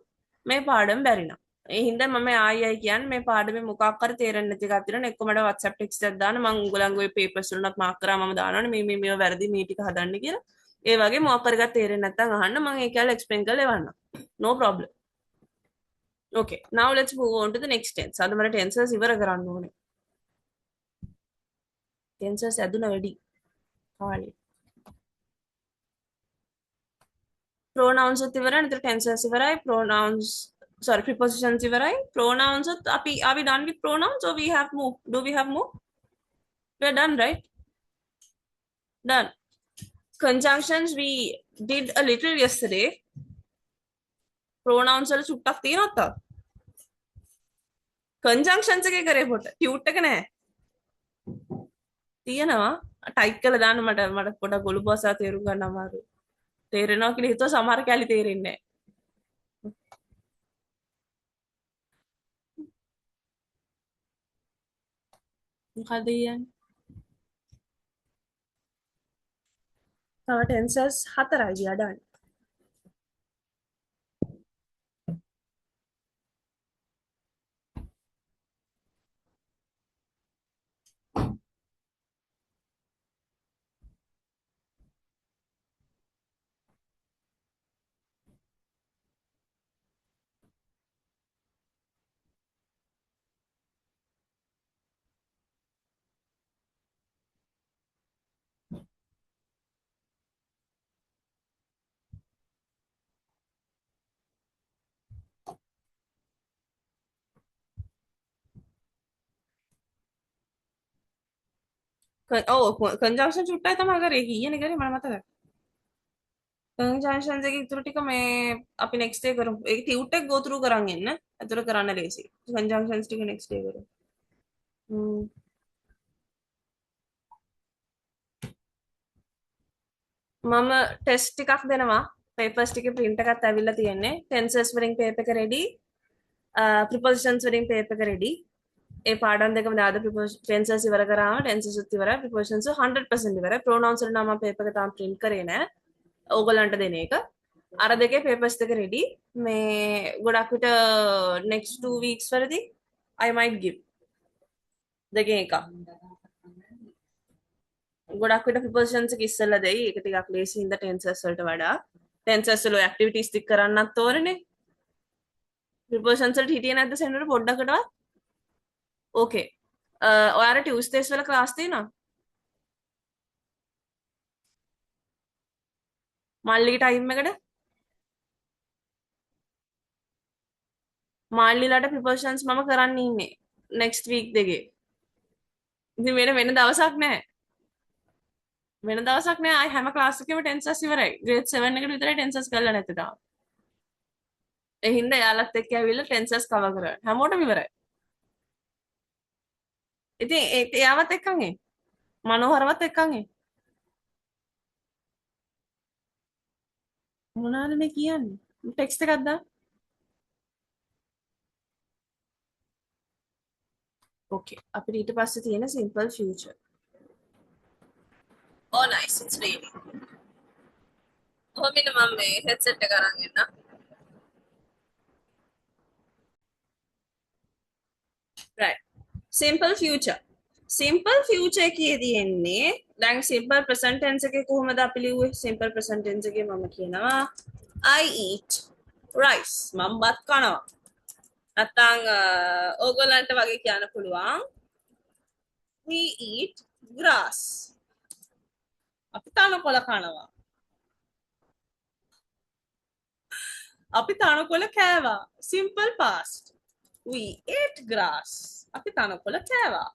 මේ පාඩම බැරිනම්. ඒ හින්දා මම ආයි කියන්නේ මේ පාඩමේ මොකක් හරි තේරෙන්නේ නැති එකක් තියෙනවා. එක්ක මට WhatsApp text එකක් දාන්න මම උගලන්ගේ ඔය papers වලත් මාක් කරා මම දානවනේ මේව වැරදි මේ ටික හදන්න කියලා. ඒ වගේ මොකක් හරි එකක් තේරෙන්නේ නැත්නම් අහන්න මම ඒක කියලා explain කරලා එවන්නම්. No problem. Okay, now let's move on to the next tense. අද මම tenses ඉවර කරන්න ඕනේ. tenses ඇදුන වැඩි. කාලේ. pronouns උත් ඉවරයි. නේද tenses ඉවරයි. pronouns sorry prepositions ඉවරයි. pronouns උත් අපි are we done with pronouns or we have more? Do we have more? We are done, right? Done. Conjunctions we did a little yesterday. pronouns වල සුට්ටක් තියෙනවද තව? conjunctions එකේ කරේ පොට. tute එක නෑ. තියෙනවා. ටයිප් කරලා දාන්න මට පොඩක් ගොළු භාෂාව තේරුම් ගන්න අමාරුයි. තේරෙනවා කියලා හිතුවා සමහර කැලි තේරෙන්නේ නැහැ. මොකද කියන්නේ? තව tenses 4යි ගියා දාන්න. कंजंक्शन चुट्टा තමයි කරේ කීයනේ කරේ මම මතකයි. कंजंक्शन එකේ ඉතුරු ටික මේ අපි next day කරමු. ඒක ටියුට් එක go through කරන් එන්න. අතට කරන්න ලේසි. conjunctions ටික next day කරමු. හ්ම්. මම ටෙස්ට් ටිකක් දෙනවා. papers ටිකේ print එකත් ඇවිල්ලා තියෙන්නේ. tenses වලින් paper එක ready. prepositions වලින් paper එක ready. ඒ පාඩම් දෙකම දාද tenses ඉවර කරාම tenses උත් ඉවරයි prepositions 100% ඉවරයි pronouns වල නම් මම paper එක තාම print කරේ නෑ ඕගලන්ට දෙන එක අර දෙකේ papers දෙක ready මේ ගොඩක් විට next 2 weeks වලදී I might give දෙකේ එක ගොඩක් විට prepositions එක ඉස්සෙල්ලා දෙයි ඒක ටිකක් ලේසි හින්දා tenses වලට වඩා tenses වල activities ටික කරන්නත් ඕනේ prepositions වලට හිටියේ නැද්ද සෙන්වල පොඩ්ඩකටවත් ඕකේ ඔයාලා ටියුස්ඩේස් වල ක්ලාස් තියෙනවා මල්ලිගේ ටයිම් එකට මාල්ලිලාට ප්‍රිපෝෂන්ස් මම කරන්න ඉන්නේ next week දෙකේ ඉතින් වෙන දවසක් නැහැ වෙන දවසක් නෑ ආයි හැම ක්ලාස් එකකම ටෙන්සස් ඉවරයි grade 7 එකට විතරයි ටෙන්සස් කරලා නැත්තේ තාම ඒ හින්දා යාළුවත් එක්ක ඇවිල්ලා ටෙන්සස් කවර් කරන්න හැමෝටම ඉවරයි ඉතින් ඒක යාවත් එක්කන් ඒ මනෝහරවත් එක්කන් ඒ මොනවාද මේ කියන්නේ ටෙක්ස්ට් එකක් දාන්න ඕකේ අපිට ඊට පස්සේ තියෙන simple future oh nice it's raining කොහොමද මම මේ headset එක අරන් එන්න right simple future එකේදී එන්නේ දැන් simple present tense එකේ කොහොමද අපි ලියුවේ simple present tense එකේ මම කියනවා I eat rice මම බත් කනවා නැත්නම් ඕගොල්ලන්ට වගේ කියන්න පුළුවන් we eat grass අපි තනකොළ කනවා අපි තනකොළ කෑවා simple past we ate grass අපි තනකොළ කෑවා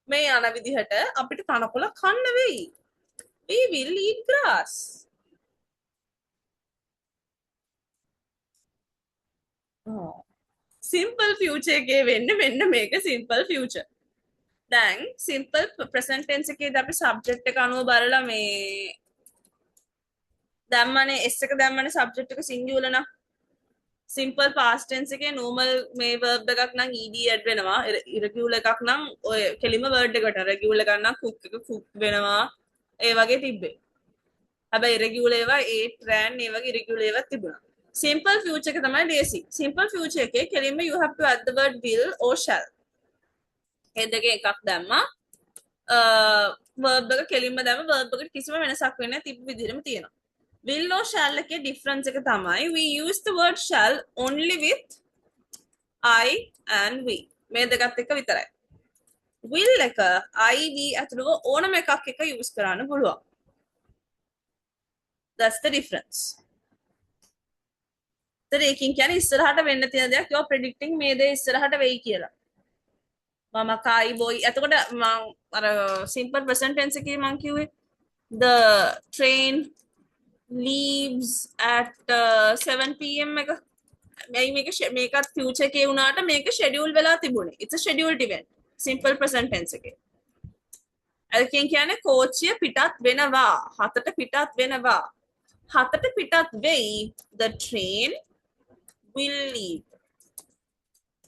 මේ යන විදිහට අපිට තනකොළ කන්න වෙයි we will eat grass simple future එකේ වෙන්නේ මෙන්න මේක simple future දැන් simple present tense එකේදී අපි subject එක අනුව බලලා මේ දැම්මනේ s එක දැම්මනේ subject එක singular නම් simple past tense එකේ normal මේ verb එකක් නම් ed add වෙනවා irregular එකක් නම් ඔය කෙලිම word එකට regular එකක් නම් cook එක cook වෙනවා ඒ වගේ තිබ්බේ හැබැයි irregular ඒවා ate ran ඒ වගේ irregular ඒවා තිබුණා simple future එක තමයි ලේසි simple future එකේ කෙලිම you have to add the word will or shall ඒ දෙකේ එකක් දැම්මා verb එක කෙලින්ම දැම්ම verb එකට කිසිම වෙනසක් වෙන්නේ නැහැ තිබ්බ විදිහටම තියෙනවා will or shall එකේ difference එක තමයි we use the word shall only with I and we මේ දෙකත් එක්ක විතරයි will එක I we අතුරුව ඕනම එකක් එක use කරන්න පුළුවන් that's the difference ඒකින් කියන්නේ ඉස්සරහට වෙන්න තියෙන දෙයක් you're predicting මේ දේ ඉස්සරහට වෙයි කියලා මම කයි බොයි එතකොට මම අර simple present tense එකේ මම කිව්වේ the train leaves at 7 pm එක මේකත් future එකේ වුණාට මේක schedule වෙලා තිබුණේ it's a scheduled event simple present tense එකේ ඒකෙන් කියන්නේ කෝච්චිය පිටත් වෙනවා 7ට පිටත් වෙනවා 7ට පිටත් වෙයි the train will leave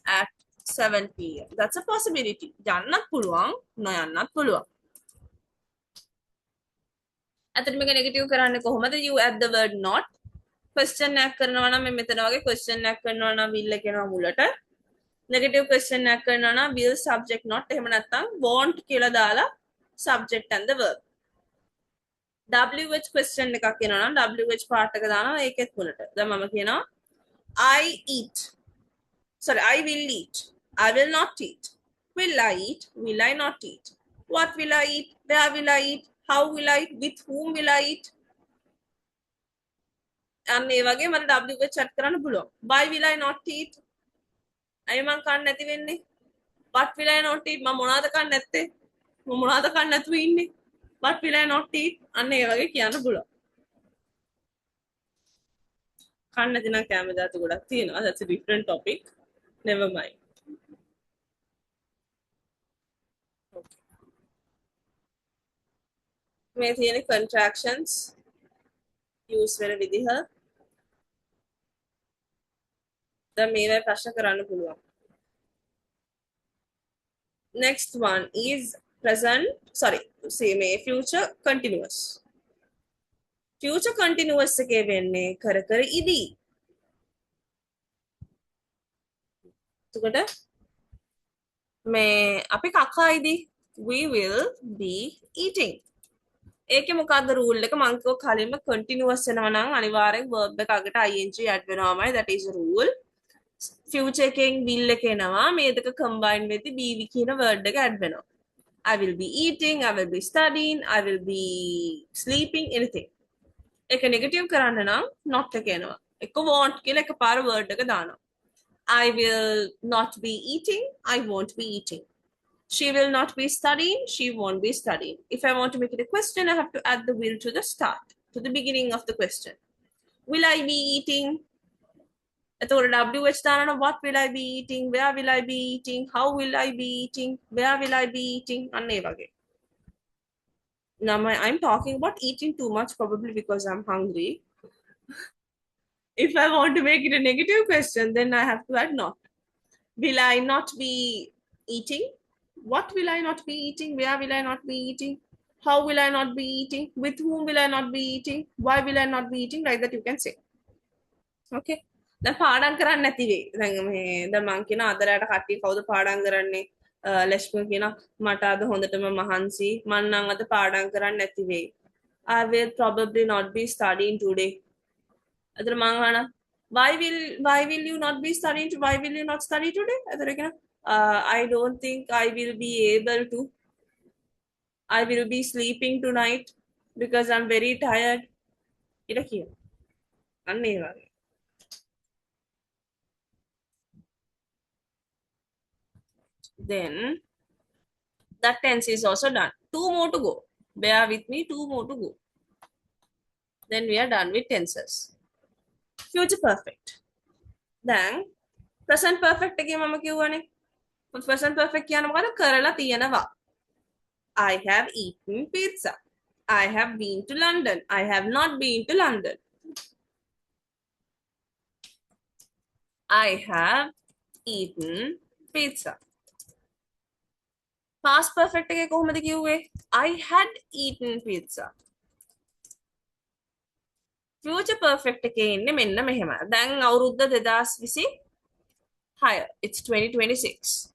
at 7 pm that's a possibility යන්නත් පුළුවන් නොයන්නත් පුළුවන් අතට මේක නෙගටිව් කරන්නේ කොහොමද you add the word not question එකක් කරනවා නම් මෙතන වගේ question එකක් කරනවා නම් will එකේනවා මුලට negative question එකක් කරනවා නම් will subject not එහෙම නැත්නම් won't කියලා දාලා subject and the verb wh question එකක් කියනවා නම් wh part එක දානවා ඒකෙත් මුලට දැන් මම කියනවා I eat sorry I will eat I will not eat will I eat will I not eat what will I eat where will I eat how will I eat with whom will I eat අන්න ඒ වගේ මට wh chat කරන්න පුළුවන් why will I not eat අය මං කන්න නැති වෙන්නේ what will I not eat මම මොනවද කන්න නැත්තේ මොනවද කන්න නැතුව ඉන්නේ? What will I not eat? අන්න ඒ වගේ කියන්න පුළුවන්. කන්න නැති නම් කැම ධාතු ගොඩක් තියෙනවා. That's a different topic. Never mind. මේ තියෙන contractions use වෙන විදිහ. දැන් මේවා ප්‍රශ්න කරන්න පුළුවන්. Next one is present, sorry, say මේ future continuous. Future continuous එකේ වෙන්නේ කර කර ඉදී. එතකොට මේ අපි කකා ඉදී we will be eating. ඒකේ මොකද්ද rule එක? මම කිව්ව කලින්ම continuous වෙනවා නම් අනිවාර්යෙන් verb එක අගට ing add වෙනවාමයි. That is a rule. future එකෙන් will එක එනවා. මේ දෙක combine වෙද්දි be කියන word එක add වෙනවා. I will be eating, I will be studying, I will be sleeping, anything. එක negative කරන්න නම් not එක එනවා. එක won't කියලා එකපාර word එක දානවා. I will not be eating, I won't be eating. She will not be studying, she won't be studying. If I want to make it a question, I have to add the will to the start, to the beginning of the question. Will I be eating? WH දානවා. What will I be eating? Where will I be eating? How will I be eating? Where will I be eating? අන්න ඒ වගේ. Now I'm talking about eating too much probably because I'm hungry. If I want to make it a negative question, then I have to add not. Will I not be eating? What will I not be eating? Where will I not be eating? How will I not be eating? With whom will I not be eating? Why will I not be eating? Like that you can say. Okay. දැන් පාඩම් කරන්න නැති වෙයි. දැන් මේ දැන් මං කියන අදරට කට්ටිය කවුද පාඩම් කරන්නේ? ලක්ෂ්මී කියන මට අද හොඳටම මහන්සි. මං නම් අද පාඩම් කරන්න නැති වෙයි. I will probably not be studying today. අදර මං අහන why will you not be studying? Why will you not study today? අදර කියන I don't think I will be able to. I will be sleeping tonight because I'm very tired. ඉර කියන. අන්න ඒ වගේ. Then that tense is also done. 2 more to go. Bear with me, 2 more to go. Then we are done with tenses. Future perfect. Then present perfect again mama කියවනේ. Present perfect කියනවා මොකද? කරලා තියෙනවා. I have eaten pizza. I have been to London. I have not been to London. I have eaten pizza. Past perfect එකේ කොහොමද කිව්වේ? I had eaten pizza. Future perfect එකේ ඉන්නේ මෙන්න මෙහෙම. දැන් අවුරුද්ද 2026. It's 2026.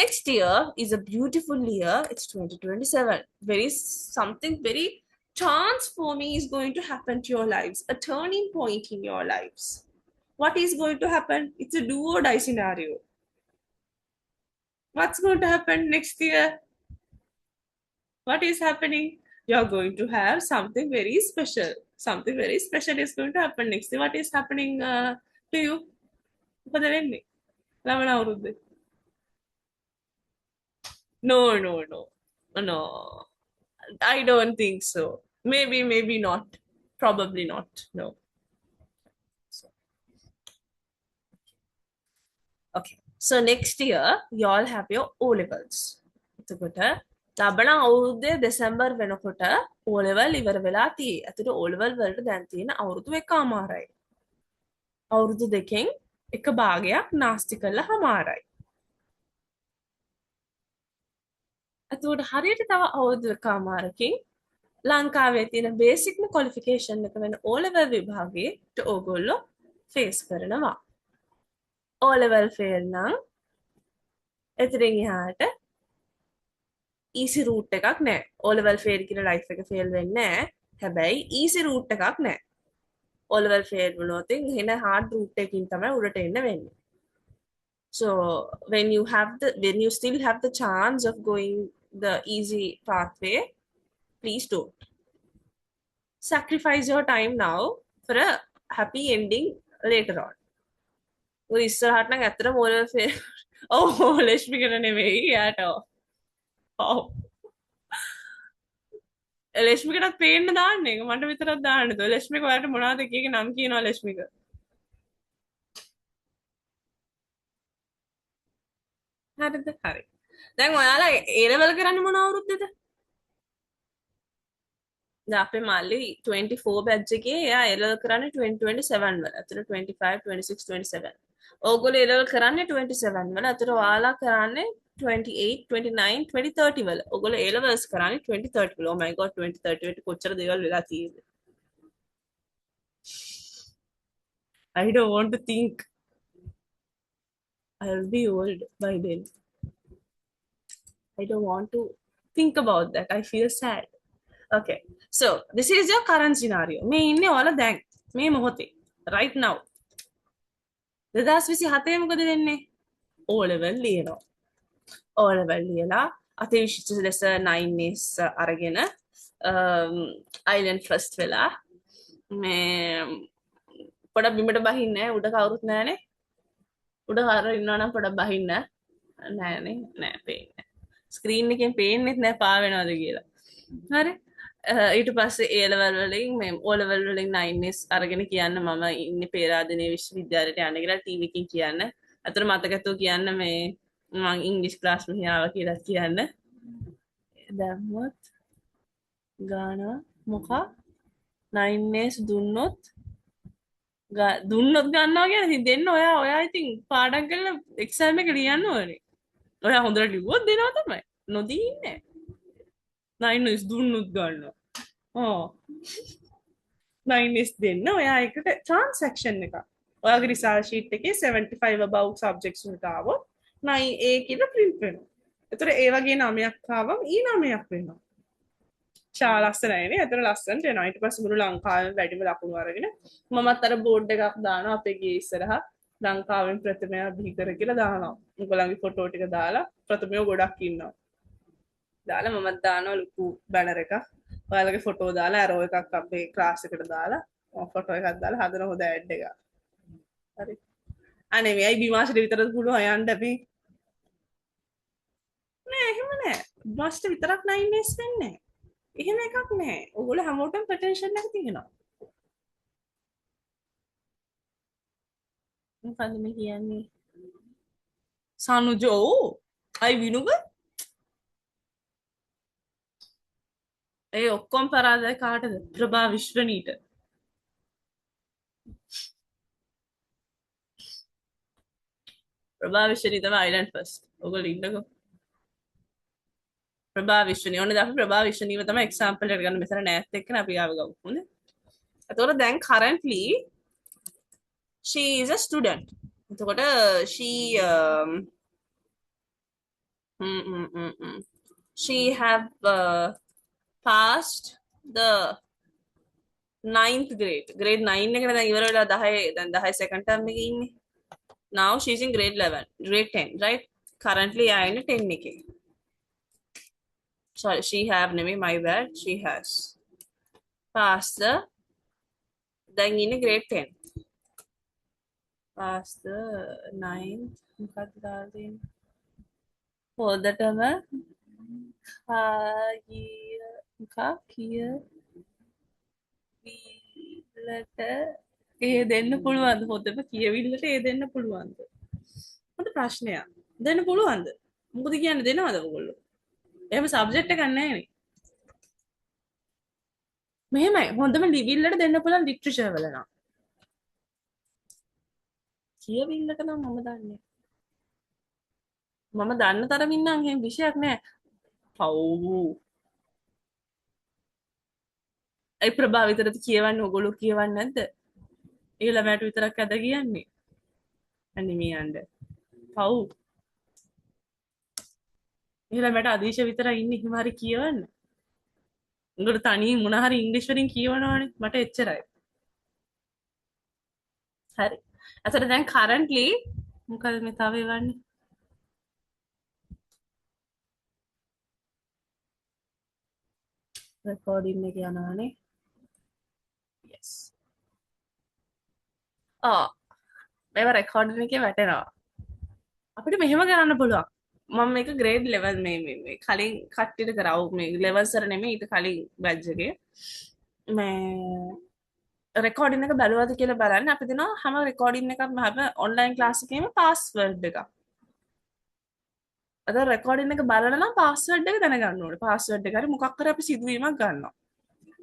Next year is a beautiful year. It's 2027. Something very transforming is going to happen to your lives. A turning point in your lives. What is going to happen? It's a do or die scenario. What's going to happen next year? What is happening? You're going to have something very special. Something very special is going to happen next year. What is happening to you? No. I don't think so. Maybe not. Probably not. No. Okay. So next year, you all have your O-levels. එතකොට ලබන අවුරුද්දේ දෙසැම්බර් වෙනකොට O-level ඉවර වෙලා තියෙයි. අතට O-level වලට දැන් තියෙන අවුරුදු එකමාරයි. අවුරුදු දෙකෙන් එක භාගයක් නාස්ති කරලා හමාරයි. එතකොට හරියට තව අවුරුදු එකමාරකින් ලංකාවේ තියෙන බේසික්ම ක්වොලිෆිකේෂන් එක වෙන O-level විභාගයට ඕගොල්ලෝ ෆේස් කරනවා. O-level fail නම් එතරින් එහාට easy route එකක් නැහැ. O-level fail කියන life එක fail වෙන්නේ නැහැ. හැබැයි easy route එකක් නැහැ. O-level fail වුණොත් එහෙන hard route එකකින් තමයි උඩට එන්න වෙන්නේ. So when you still have the chance of going the easy pathway, please don't. Sacrifice your time now for a happy ending later on. ඉස්සරහට නම් ඇත්තටම O-level fail ලක්ෂ්මී කරන නෙවෙයි යාට ඔව්. ලෙෂ්මිකටත් පේන්න දාන්න එක මට විතරක් දාන්න. ලෙෂ්මික ඔයාලට මොනවද එකේ නම් කියනවා ලෙෂ්මික. හරිද? හරි. දැන් ඔයාලා ඒ ලෙවල් කරන්නේ මොන අවුරුද්දේද? දැන් අපේ මල්ලි 24 බැච් එකේ එයා ඒ ලෙවල් කරන්නේ 2027 වල. අතන 25, 26, 27. ඕගොල්ලෝ ඒ ලෙවල් කරන්නේ 27 වල. අතන ඔයාලා කරන්නේ 28, 29, 2030 වල. ඕගොල්ලෝ ඒ ලෙවල්ස් කරන්නේ 2030 වල. Oh my god 2030 වෙට කොච්චර දේවල් වෙලා තියෙද? I don't want to think. I'll be old by then. I don't want to think about that. I feel sad. Okay. So, this is your current scenario. මේ ඉන්නේ ඔයාලා දැන් මේ මොහොතේ. Right now. 2027 මොකද වෙන්නේ? O level ලියනවා. O level ලියලා අති විශිෂ්ට ලෙස 9s අරගෙන island first වෙලා මේ පොඩක් බිමට බහින්නේ නැහැ. උඩ කවුරුත් නැහනේ. උඩ හර ඉන්නවා නම් පොඩක් බහින්න නෑනේ. නෑ පේන්නේ. ස්ක්‍රීන් එකෙන් පේන්නෙත් නෑ පා වෙනවද කියලා. හරි. ඊට පස්සේ ඒ ලෙවල් වලින් මේ O level වලින් 9s අරගෙන කියන්න මම ඉන්නේ පේරාදෙණිය විශ්වවිද්‍යාලයට යන්න කියලා ටීවී එකකින් කියන්න. අතන මතකතුව කියන්න මේ මම ඉංග්‍රීසි ක්ලාස් මෙහි ආවා කියලා කියන්න. දැම්මොත් ගානවා මොකක් 9s දුන්නොත් දුන්නොත් ගන්නවා කියලා ඉතින් දෙන්න ඔයා ඉතින් පාඩම් කරලා එක්සෑම් එක ලියන්න ඕනේ. ඔයා හොඳට ලිව්වොත් දෙනවා තමයි. නොදී ඉන්නේ. 9s දුන්නොත් ගන්නවා. ඕ 9s දෙන්න ඔයා එකට transaction එක. ඔයාගේ රිසර්ච් ෂීට් එකේ 75 above subjects වලට ආවොත් 9A කියලා print වෙනවා. ඒතර ඒ වගේ නමයක් ආවම ඊ නමයක් වෙනවා. ශා ලස්සනයිනේ. ඒතර ලස්සනට එනවා. ඊට පස්සේ මුළු ලංකාවෙම වැඩිම ලකුණු අරගෙන මමත් අර බෝඩ් එකක් දානවා අපේ ගේ ඉස්සරහා ලංකාවෙන් ප්‍රථමයා බිහි කර කියලා දානවා. උගලන්ගේ ෆොටෝ ටික දාලා ප්‍රථමයෝ ගොඩක් ඉන්නවා. දාලා මමත් දානවා ලොකු බැනර් එකක්. ඔයාලගේ ෆොටෝ දාලා ඇරෝ එකක් අපේ ක්ලාස් එකට දාලා ෆොටෝ එකක් දාලා හදන හොඳ ඇඩ් එකක්. හරි. අනේ මේ අයි බිමාෂට විතරද පුළුවන් යන්න අපි. නෑ එහෙම නෑ. බිමාෂට විතරක් 9s වෙන්නේ. එහෙම එකක් නෑ. ඔයගොල්ලෝ හැමෝටම පොටෙන්ෂල් එක තියෙනවා. මොකද්ද මේ කියන්නේ? සනුජෝ අයි විනුග ඒ ඔක්කොම පරාදයි කාටද? ප්‍රභා විශ්වනීට. ප්‍රභා විශ්වනී තමයි අයිලන්ඩ් ෆස්ට්. ඔයගොල්ලෝ ඉන්නකෝ. ප්‍රභා විශ්වනී ඕනේ අපි ප්‍රභා විශ්වනීව තමයි එක්සැම්පල් එකට ගන්න මෙතන නෑත් එක්ක අපි ආව ගමු. හොඳේ. එතකොට දැන් currently she is a student. එතකොට she she have passed the 9th grade. Grade 9 එකට දැන් ඉවර වෙලා 10 දැන් 10 second term එකේ ඉන්නේ. Now she's in grade 11, grade 10, right? Currently I in 10 එකේ. Sorry, she have නෙමෙයි my bad. She has passed the දැන් ඉන්නේ grade 10. Passed the 9th මොකක්ද දාලා තියෙන්නේ? හොඳටම කියවිල්ලට ඒ දෙන්න පුළුවන්ද? හොඳම කියවිල්ලට ඒ දෙන්න පුළුවන්ද? හොඳ ප්‍රශ්නයක්. දෙන්න පුළුවන්ද? මොකද කියන්නේ දෙනවද ඔයගොල්ලෝ? එහෙම සබ්ජෙක්ට් එකක් නැහැ නේ. මෙහෙමයි හොඳම ලිවිල්ලට දෙන්න පුළුවන් ලිටරචර් වල නම්. කියවිල්ලට නම් මම දන්නේ. මම දන්න තරමින් නම් එහෙම විෂයක් නැහැ. පව්. ඒ ප්‍රභා විතරද කියවන්නේ ඔයගොල්ලෝ කියවන්නේ නැද්ද? ඒ ළමයට විතරක් අද කියන්නේ. අනේ මේ යන්න. පව්. ඒ ළමයට අදීශ විතරයි ඉන්නේ හිම හරි කියවන්න. උඹට තනියෙන් මොන හරි ඉංග්‍රීසි වලින් කියවනවනේ. මට එච්චරයි. හරි. අතට දැන් currently මොකද මේ තව එවන්නේ? රෙකෝඩින් එක යනවානේ. yes. මේව රෙකෝඩින් එකේ වැටෙනවා. අපිට මෙහෙම කරන්න පුළුවන්. මම මේක ග්‍රේඩ් ලෙවල් මේ කලින් කට්ටියට කරව මේ ලෙවල් සර නෙමෙයි ඊට කලින් බැච් එකේ මේ රෙකෝඩින් එක බලුවද කියලා බලන්න අපි දෙනවා හැම රෙකෝඩින් එකක්ම හැම ඔන්ලයින් ක්ලාස් එකේම පාස්වර්ඩ් එක. අද රෙකෝඩින් එක බලලා නම් පාස්වර්ඩ් එක දැනගන්න ඕනේ. පාස්වර්ඩ් එක හරි මොකක් හරි අපි සිදුවීමක් ගන්නවා.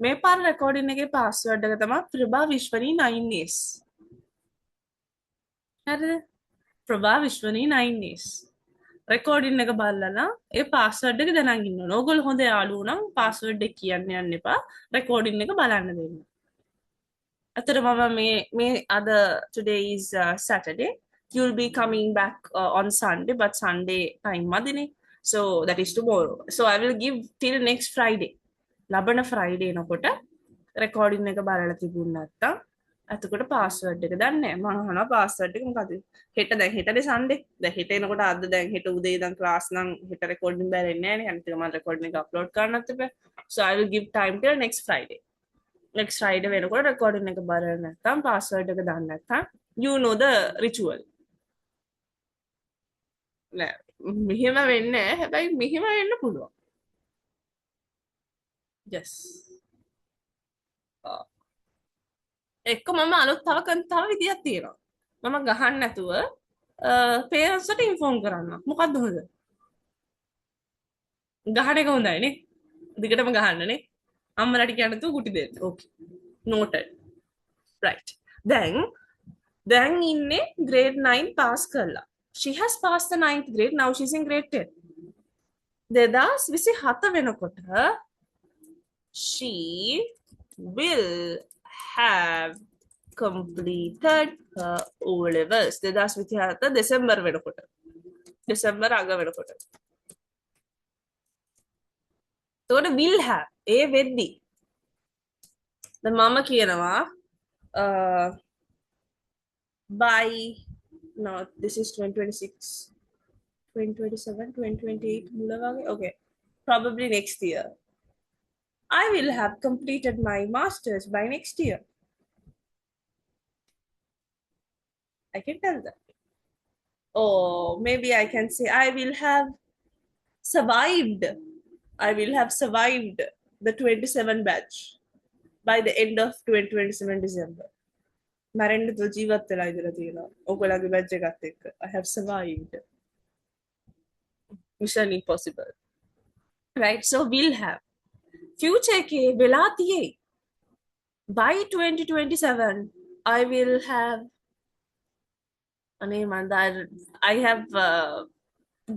මේ පාර රෙකෝඩින් එකේ පාස්වර්ඩ් එක තමයි ප්‍රභා විශ්වනී 9s. හරිද? ප්‍රභා විශ්වනී 9s. රෙකෝඩින් එක බලලා ඒ පාස්වර්ඩ් එක දැනගෙන ඉන්න ඕනේ. ඕගොල්ලෝ හොඳ යාළුවෝ නම් පාස්වර්ඩ් එක කියන්න යන්න එපා. රෙකෝඩින් එක බලන්න දෙන්න. අතට මම මේ අද today is Saturday. You'll be coming back on Sunday, but Sunday time madine. So that is tomorrow. So I will give till next Friday. ලබන Friday නකොට රෙකෝඩින් එක බලලා තිබුණ නැත්තම් එතකොට පාස්වර්ඩ් එක දන්නේ නැහැ. මම අහනවා පාස්වර්ඩ් එක මොකද? හෙට දැන් හෙටනේ සන්ඩේ. දැන් හෙට එනකොට අද දැන් හෙට උදේ ඉඳන් ක්ලාස් නම් හෙට රෙකෝඩින් බැරෙන්නේ නැහැ නේ. අනිත් එක මම රෙකෝඩින් එක අප්ලෝඩ් කරන්නත් එපා. So I will give time till next Friday. Next Friday වෙනකොට රෙකෝඩින් එක බලලා නැත්තම් පාස්වර්ඩ් එක දන්නේ නැත්තම් you know the ritual. නෑ මෙහෙම වෙන්නේ නැහැ. හැබැයි මෙහෙම වෙන්න පුළුවන්. Yes. එක්ක මම අලුත් තව විදියක් තියෙනවා. මම ගහන්න නැතුව පේරන්ට්ස් ට ඉන්ෆෝම් කරන්න. මොකක්ද හොඳ? ගහන එක හොඳයි නේ. දිගටම ගහන්නනේ. අම්මලාට කියන්න තු කුටි දෙන්න. ඕකේ. noted. right. දැන් ඉන්නේ grade 9 pass කරලා. She has passed the 9th grade. Now she's in grade 10. 2027 වෙනකොට she will have completed her O levels. 2027 December වෙනකොට. දෙසැම්බර් අග වෙනකොට. එතකොට will have ඒ වෙද්දි. දැන් මම කියනවා by no this is 2026 2027 2028 මුල වගේ okay probably next year I will have completed my masters by next year. I can tell that. Or maybe I can say I will have survived. I will have survived the 27 batch by the end of 2027 December. මරෙන්න තු ජීවත් වෙලා ඉඳලා තියෙනවා. ඔයගොල්ලෝගේ batch එකත් එක්ක. I have survived. Mission impossible. Right? So we'll have. Future එකේ වෙලා තියෙයි. By 2027 I will have I have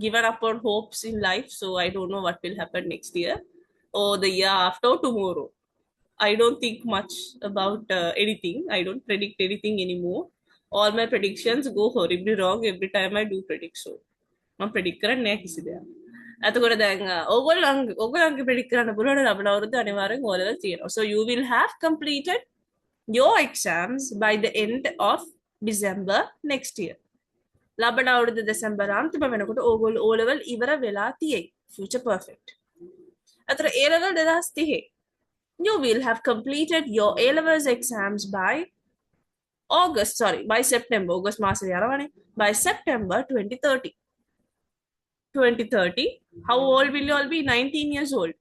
given up on hopes in life, so I don't know what will happen next year or the year after or tomorrow. I don't think much about anything. I don't predict anything anymore. All my predictions go horribly wrong every time I do predict. So I'm predict කරන්නේ නැහැ කිසි දෙයක්. එතකොට දැන් ඕගොල්ලන්ගේ predict කරන්න පුළුවන් ලබන අවුරුද්ද අනිවාර්යෙන් O level තියෙනවා. So you will have completed your exams by the end of December next year. ලබන අවුරුද්ද දෙසැම්බර් අන්තිම වෙනකොට ඕගොල්ලෝ O level ඉවර වෙලා තියෙයි. Future perfect. අතර A level 2030 you will have completed your A levels exams by September. August මාසෙ යනවනේ. By September 2030. 2030, how old will you all be? 19 years old.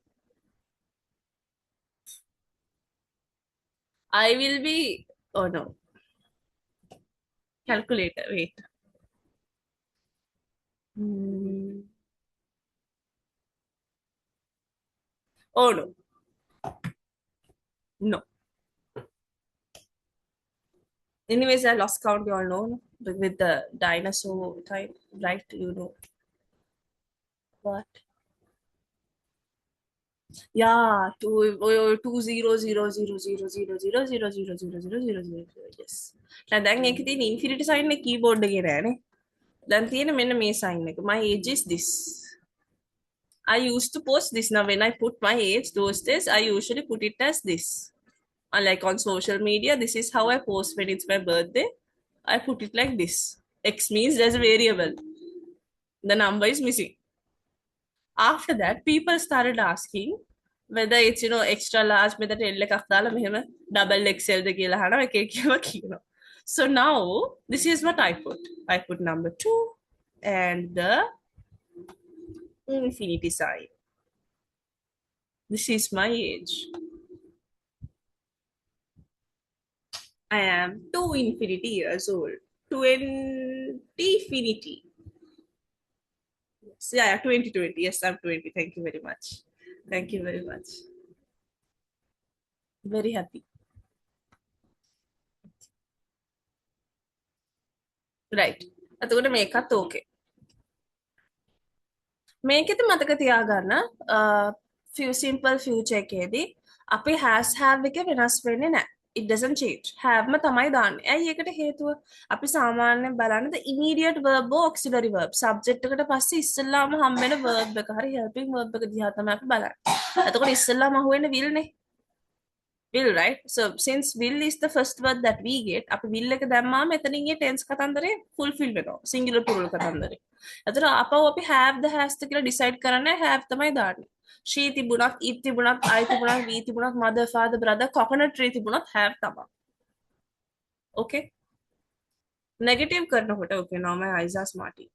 I will be, oh no. Calculator, wait. Oh no. No. Anyways, I lost count, you all know, with the dinosaur type, right? You know. What? Yeah, 200000000000000. Yes. දැන් ඒකේ තියෙන infinity sign එක keyboard එකේ නෑනේ. දැන් තියෙන මෙන්න මේ sign එක. My age is this. I used to post this. Now when I put my age those days, I usually put it as this. Unlike on social media, this is how I post when it's my birthday. I put it like this. X means there's a variable. The number is missing. After that, people started asking whether it's extra large මෙතට L එකක් දාලා මෙහෙම double XL ද කියලා අහනවා එක එක ඒවා කියනවා. So now this is what I put. I put number 2 and the Infinity sign. This is my age. I am 2 infinity years old. 20 infinity. Yes, yeah, 2020. Yes, I'm 20. Thank you very much. Thank you very much. Very happy. Right. එතකොට මේකත් ඕකේ. මේකෙති මතක තියාගන්න few simple future එකේදී අපි has have එක වෙනස් වෙන්නේ නැහැ. It doesn't change. haveම තමයි දාන්නේ. ඇයි ඒකට හේතුව? අපි සාමාන්‍යයෙන් බලන්නේ the immediate verb or auxiliary verb. subject එකට පස්සේ ඉස්සෙල්ලාම හම්බ වෙන verb එක හරි helping verb එක දිහා තමයි අපි බලන්නේ. එතකොට ඉස්සෙල්ලාම අහුවෙන්නේ will නේ. will, right? So since will is the first word that we get, අපි will එක දැම්මාම එතනින් ඒ tense කතන්දරේ fulfill වෙනවා. singular plural කතන්දරේ. එතකොට අපව අපි have the has the කියලා decide කරන්නේ have තමයි දාන්නේ. she තිබුණත්, it තිබුණත්, I තිබුණත්, we තිබුණත්, mother, father, brother, coconut tree තිබුණත් have තමයි. Okay? negative කරනකොට okay, now my eyes are smarty.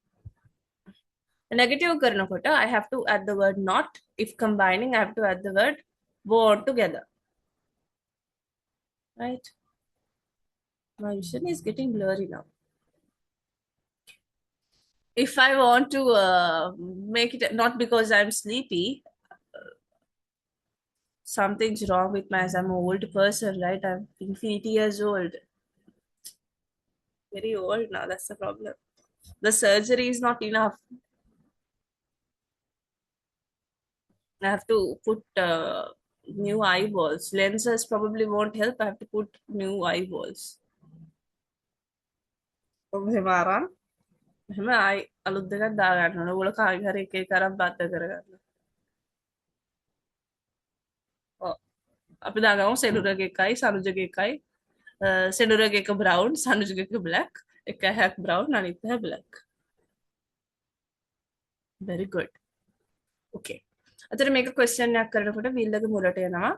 negative කරනකොට I have to add the word not. if combining I have to add the word born together. Right? My vision is getting blurry now. If I want to make it, not because I'm sleepy, something's wrong with my, I'm an old person, right? I'm infinity years old. Very old now, that's the problem. The surgery is not enough. I have to put new eyeballs. Lenses probably won't help. I have to put new eyeballs. එහෙම අරන් එහෙම ආයි අලුත් දෙකක් දාගන්න ඕන. ඕගොල්ලෝ කාගේ හරි එක එක අරන් බද්ධ කරගන්න. ඔව්. අපි දාගමු සෙනුරගේ එකයි සනුජගේ එකයි. සෙනුරගේ එක බ්‍රවුන් සනුජගේ එක බ්ලැක්. එක හැක් බ්‍රවුන් අනිත් එක බ්ලැක්. very good. okay. අතට මේක question එකක් කරනකොට will එක මුලට එනවා.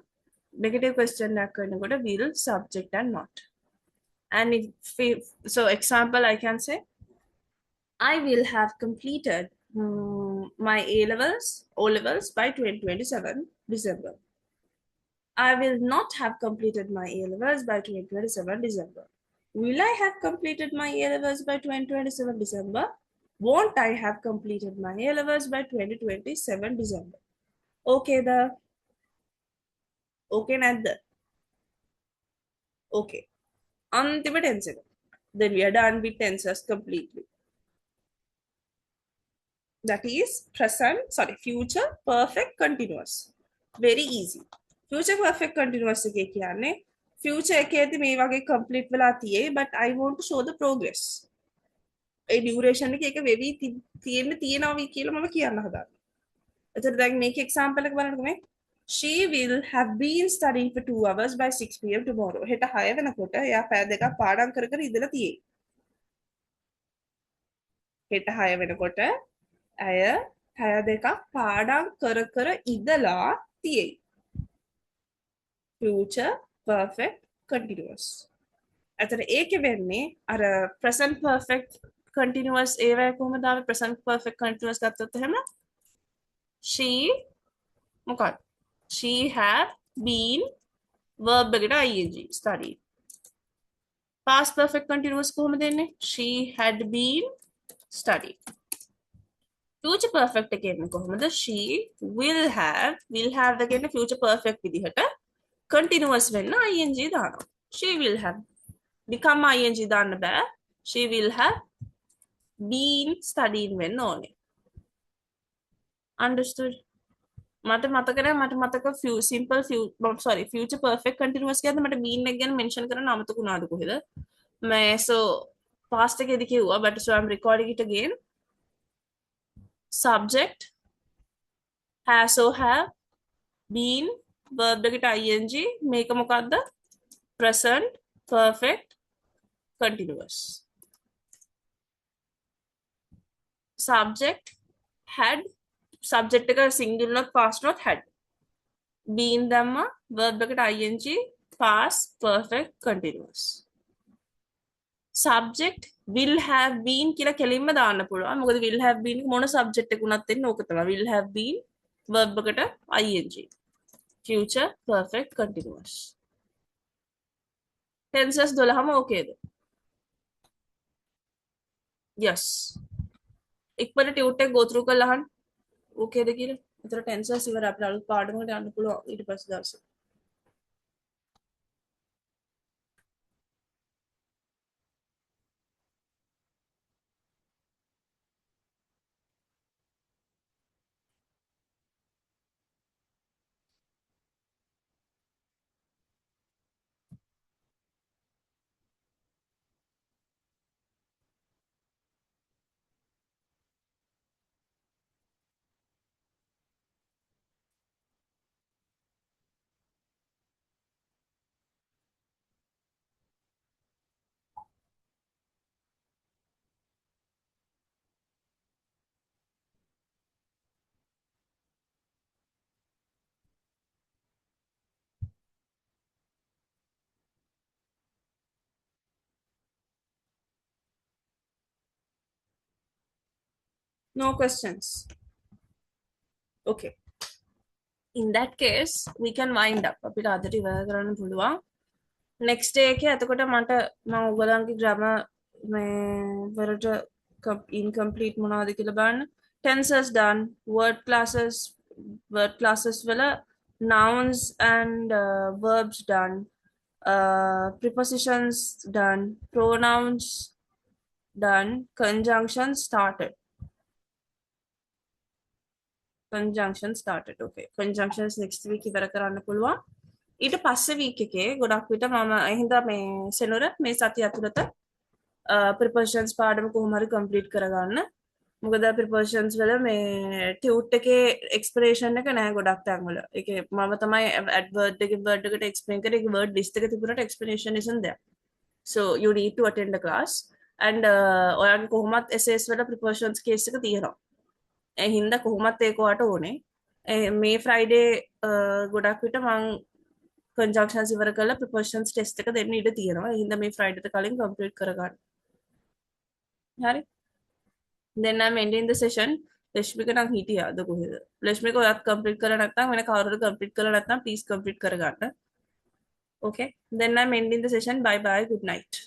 negative question එකක් කරනකොට will subject and not. And if so example I can say I will have completed my O levels by 2027 December. I will not have completed my A levels by 2027 December. Will I have completed my A levels by 2027 December? Won't I have completed my A levels by 2027 December? Okay, okay, not the okay. Antima tense. Then we are done with tenses completely. That is future perfect continuous. Very easy. Future perfect continuous එකේ කියන්නේ future එකේදී මේ වගේ complete වෙලා තියෙයි but I want to show the progress. A duration එක වෙවි තියෙනවා කියලා මම කියන්න හදාගන්නවා. එතකොට දැන් මේක example එක බලන්නකෝ මේ. She will have been studying for 2 hours by 6 p.m. tomorrow. හෙට 6 වෙනකොට එයා පැය දෙකක් පාඩම් කර කර ඉඳලා තියෙයි. හෙට 6 වෙනකොට ඇය පැය දෙකක් පාඩම් කර කර ඉඳලා තියෙයි. future perfect continuous. එතන ඒකෙ වෙන්නේ අර present perfect continuous ඒවැ කොහොමද ආවේ present perfect continuous ගත්තොත් එහෙම she මොකක්ද she had been verb එකට ing studied. past perfect continuous කොහොමද එන්නේ she had been studied. future perfect එක එන්නේ කොහොමද she will have දෙකෙන්නේ future perfect විදිහට continuous වෙන්න ing දානවා. she will have become ing දාන්න බෑ. she will have been studying වෙන්න ඕනේ. understood? මට මතක නැහැ මට මතක future perfect continuous කියද්දි මට been එක ගැන mention කරන්න අමතක වුණාද කොහෙද? මම so past එකේදී කිව්වා but so I'm recording it again. subject has or have been verb එකට ing මේක මොකක්ද present perfect continuous. subject had subject එක single not past not had been දැම්මා verb එකට ing past perfect continuous. subject will have been කියලා කෙලින්ම දාන්න පුළුවන්. මොකද will have been මොන subject එකකුණත් දෙන්න ඕක තමයි. will have been verb එකට ing. future perfect continuous. tenses 12ම ඕකේද? yes. ඉක්මනට ටියුට් එක go through කරලා අහන්න. ඕකේද කියලා. එතකොට tenses ඉවර අපිට අලුත් පාඩමකට යන්න පුළුවන් ඊට පස්සේ දවසේ. no questions. okay. in that case we can wind up. අපිට අදට ඉවර කරන්න පුළුවන්. next day එකේ එතකොට මට මම ඔයගලන්ගේ grammar මේ වලට incomplete මොනවද කියලා බලන්න. tenses done, word classes වල nouns and verbs done, prepositions done, pronouns done, conjunction started. conjunction started. okay. conjunctions next week ඉවර කරන්න පුළුවන්. ඊට පස්සේ week එකේ ගොඩක් විට මම හින්දා මේ සෙනුර මේ සතිය ඇතුළත prepositions පාඩම කොහොම හරි complete කරගන්න. මොකද prepositions වල මේ ටියුට් එකේ explanation එක නැහැ ගොඩක් තැන්වල. ඒකේ මම තමයි adverb එකේ word එකට explain කරේ. ඒක word list එක තිබුණාට explanation isn't there. so you need to attend the class and ඔයාගේ කොහොමත් essays වල prepositions case එක තියෙනවා. ඒ හින්දා කොහොමත් ඒක ඔයාට ඕනේ. මේ Friday ගොඩක් විට මම conjunctions ඉවර කරලා prepositions test එක දෙන්න ඉඩ තියෙනවා. ඒ හින්දා මේ Friday ට කලින් complete කරගන්න. හරි. then I'm ending the session. ලක්ෂ්මික නම් හිටියාද කොහෙද? ලක්ෂ්මික ඔයත් complete කරලා නැත්නම් වෙන කවුරුද complete කරලා නැත්නම් please complete කරගන්න. okay. then I'm ending the session. bye bye. good night.